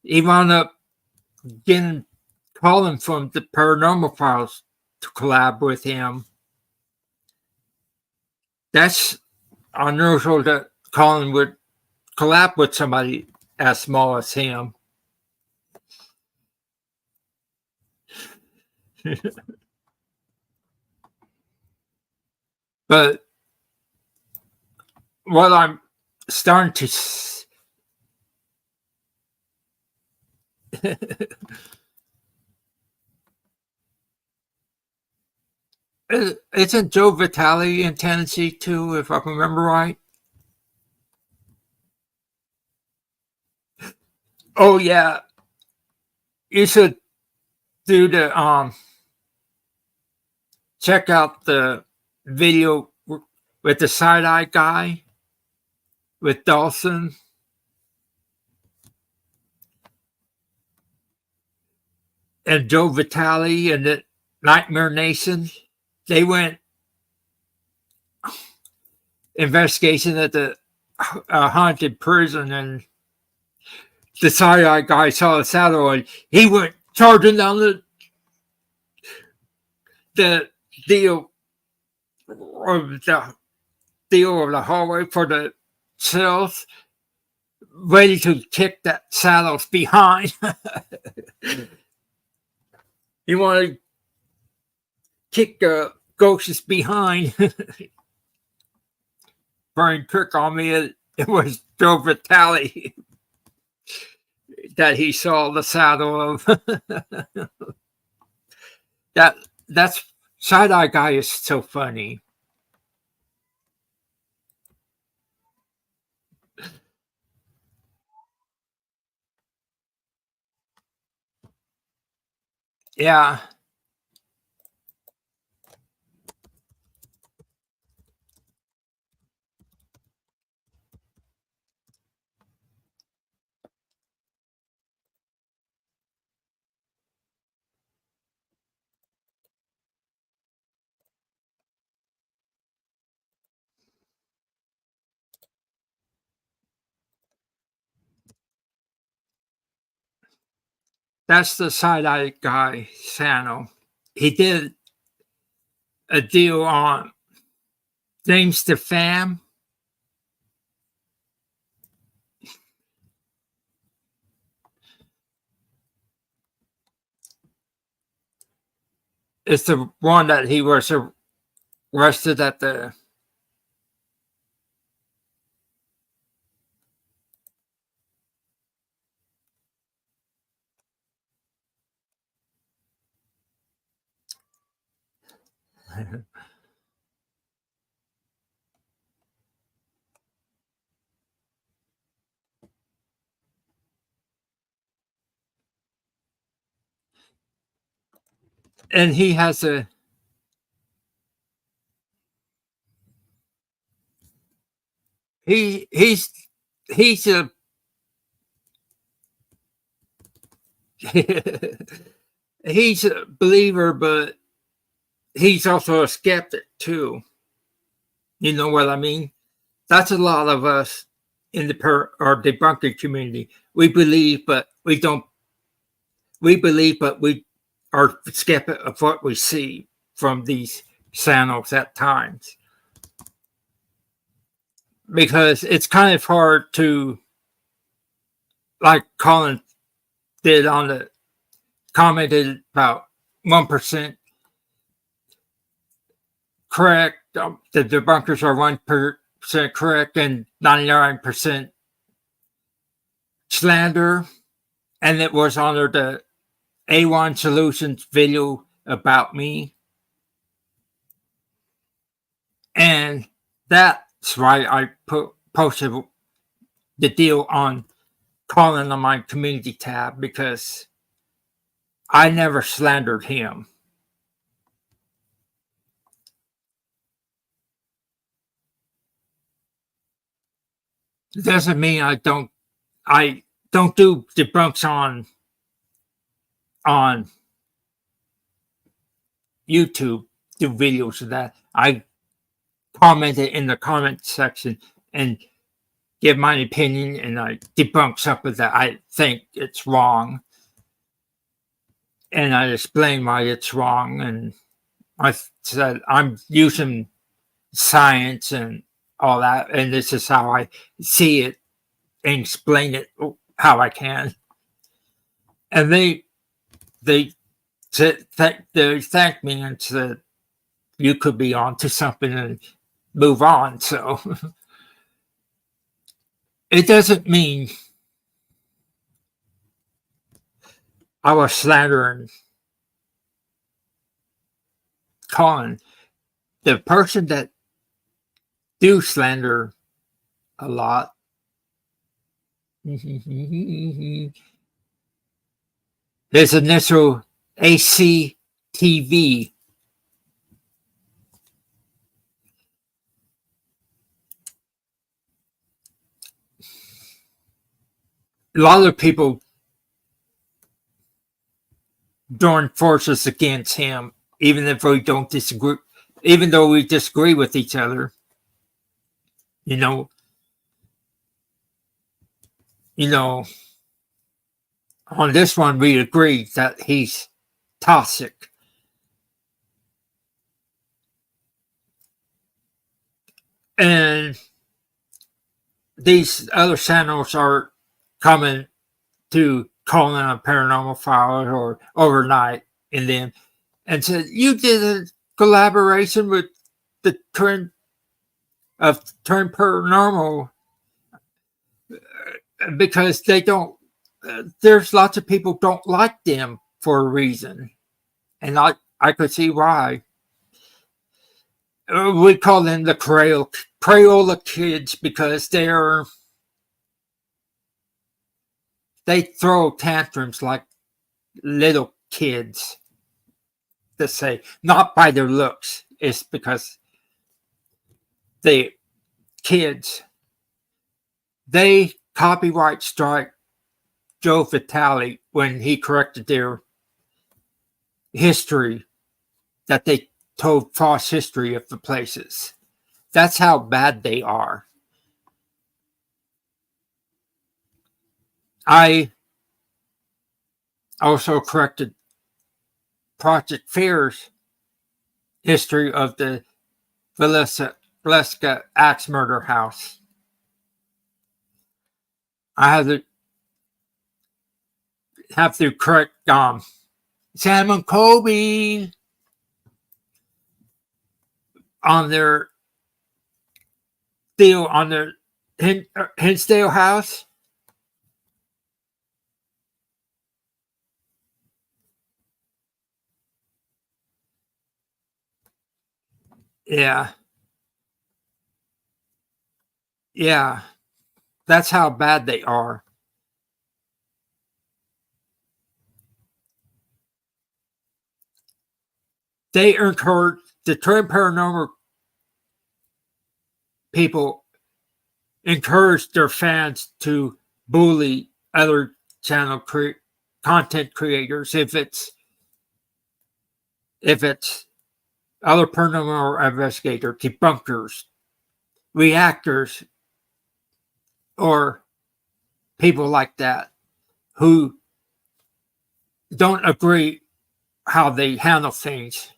He wound up getting calling from the Paranormal Files to collab with him. That's unusual that Colin would collab with somebody as small as him. But what I'm starting to isn't Joe Vitale in Tennessee too, if I remember right? Oh yeah, you should do the check out the video with the side eye guy with Dawson. And Joe Vitale and the Nightmare Nation. They went investigation at the haunted prison, and the side eye guy saw the shadow, and he went charging down the deal of the hallway for the cells, ready to kick that Saddles behind. He wanted to kick Ghosts behind. Playing trick on me. It was Joe Vitale that he saw the saddle of. That's side eye guy is so funny. Yeah. That's the side eye guy, Sano. He did a deal on Things to Fam. It's the one that he was arrested at the. And he has a. He's a. He's a believer, but he's also a skeptic too. You know what I mean? That's a lot of us in the or debunking community. We believe, but we don't. We believe, but we are skeptical of what we see from these channels at times, because it's kind of hard to, like Colin did on the commented about 1% correct. The debunkers are 1% correct and 99% slander. And it was under the A1 Solutions video about me. And that's why I posted the deal on Colin on my community tab, because I never slandered him. It doesn't mean I don't do debunks on YouTube, do videos of that. I commented in the comment section and give my opinion, and I debunk something that I think it's wrong. And I explain why it's wrong. And I said I'm using science and all that, and this is how I see it and explain it how I can. And they thanked me and said, you could be on to something and move on. So it doesn't mean I was slandering Colin. The person that do slander a lot there's initial ACTV. A lot of people join forces against him, even if we don't disagree, even though we disagree with each other. You know, on this one we agree that he's toxic. And these other channels are coming to Colin on Paranormal Files or Overnight in them and said, you did a collaboration with the Trend Paranormal, because they don't, there's lots of people don't like them for a reason. And I could see why. We call them the Crayola kids because they throw tantrums like little kids. To say, not by their looks, it's because the kids, they copyright strike Joe Vitale when he corrected their history, that they told false history of the places. That's how bad they are. I also corrected Project Fear's history of the Valeska axe murder house. I have to correct Sam Colby on their deal on their Hinsdale house. Yeah. Yeah. That's how bad they are. They encourage the Trend Paranormal people encourage their fans to bully other content creators if it's other paranormal investigators, debunkers, reactors, or people like that who don't agree how they handle things.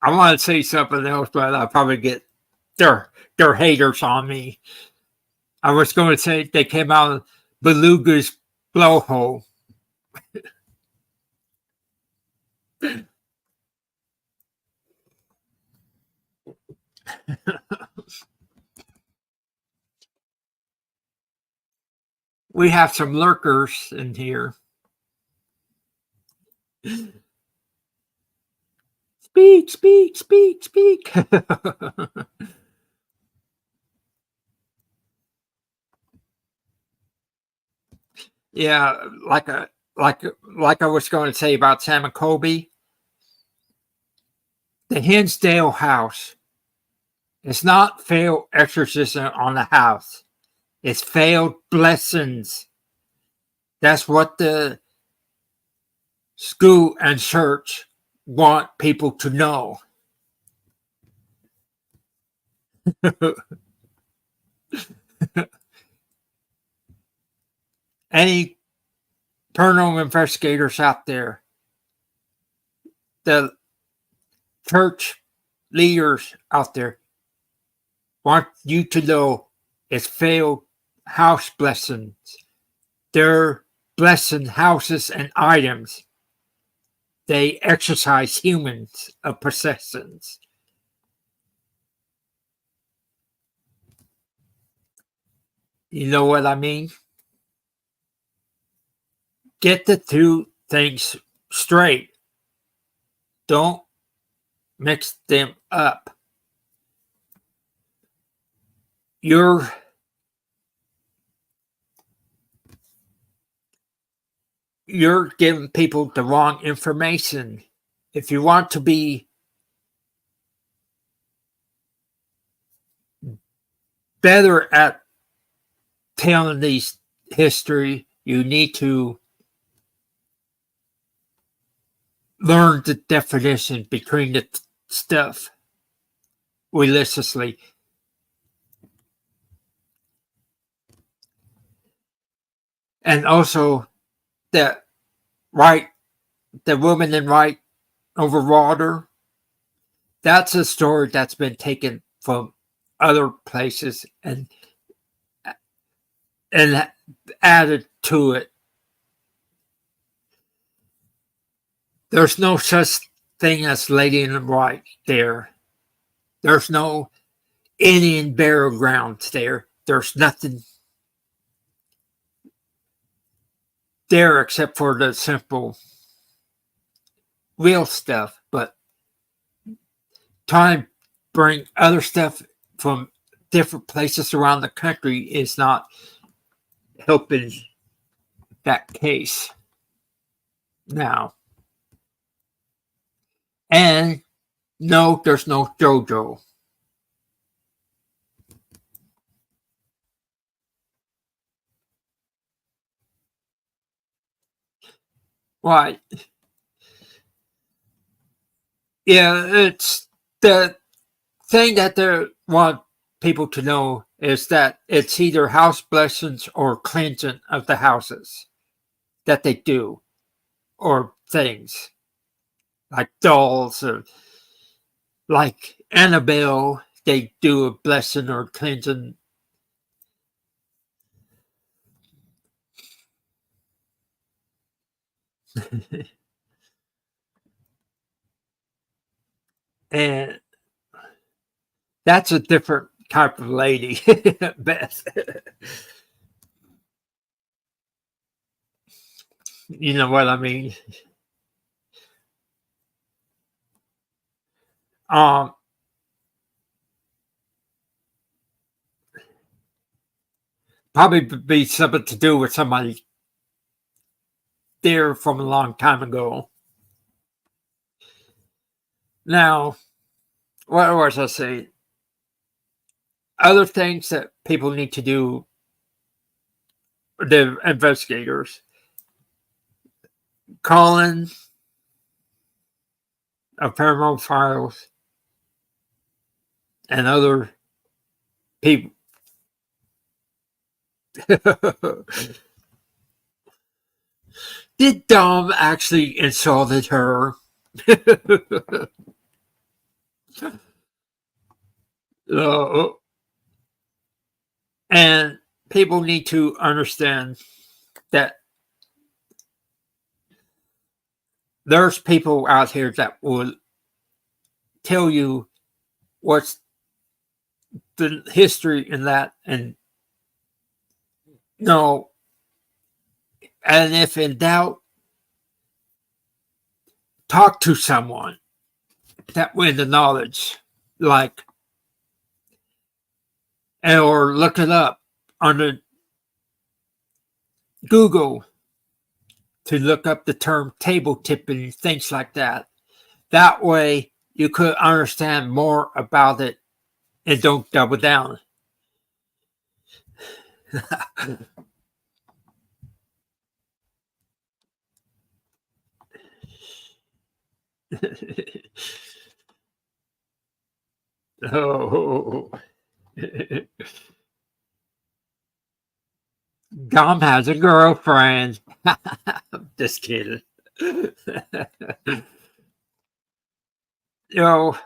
I want to say something else, but I'll probably get their haters on me. I was going to say they came out of Beluga's blowhole. We have some lurkers in here. Speak, speak, speak, speak. Yeah, like I was going to say about Sam Colby, the Hinsdale house. It's not failed exorcism on the house. It's failed blessings. That's what the school and church want people to know. Any paranormal investigators out there, the church leaders out there want you to know it's failed house blessings. They're blessing houses and items. They exorcise humans of possessions. You know what I mean? Get the two things straight. Don't mix them up. You're giving people the wrong information. If you want to be better at telling these history, you need to learn the definition between the stuff religiously. And also the woman in right over water, that's a story that's been taken from other places and added to it. There's no such thing as lady in the white there. There's no Indian burial grounds there. There's nothing there except for the simple real stuff. But trying to bring other stuff from different places around the country is not helping that case now. And no, there's no JoJo. Why? Yeah, it's the thing that they want people to know is that it's either house blessings or cleansing of the houses that they do, or things like dolls or like Annabelle. They do a blessing or cleansing. And that's a different type of lady, Beth. You know what I mean? Um, Probably be something to do with somebody there from a long time ago. Now, what was I saying? Other things that people need to do, the investigators, calling of paranormal files and other people. Did Dom actually insulted her? uh, and people need to understand that there's people out here that will tell you what's the history in that, and no, and if in doubt, talk to someone that with the knowledge, like, or look it up on the Google to look up the term table tipping, things like that. That way you could understand more about it and don't double down. Oh. Dom has a girlfriend. Just kidding. You know,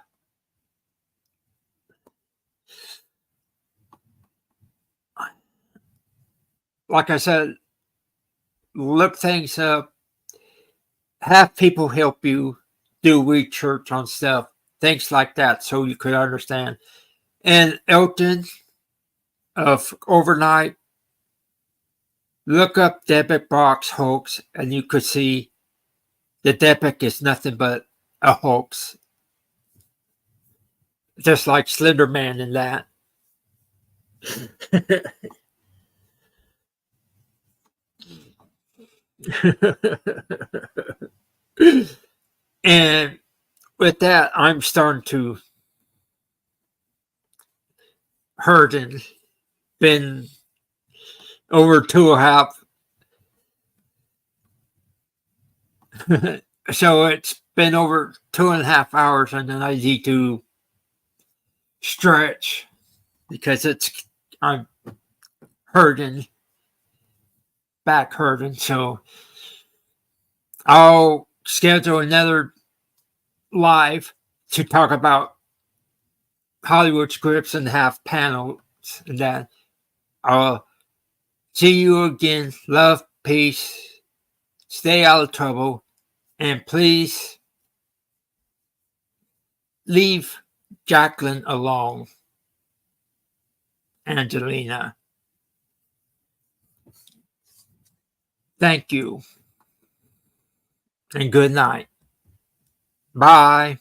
like I said, look things up, have people help you do research on stuff, things like that, so you could understand. And Elton of Overnight, look up Debit Box hoax, and you could see the Debit is nothing but a hoax, just like Slenderman and that. And with that, I'm starting to hurt and been over 2.5. So it's been over 2.5 hours, and then I need to stretch because I'm hurting, back hurting. So I'll schedule another live to talk about Hollywood scripts and have panels, and that I'll see you again. Love, peace, stay out of trouble, and please leave Jacqueline alone, Angelina. Thank you, and good night. Bye.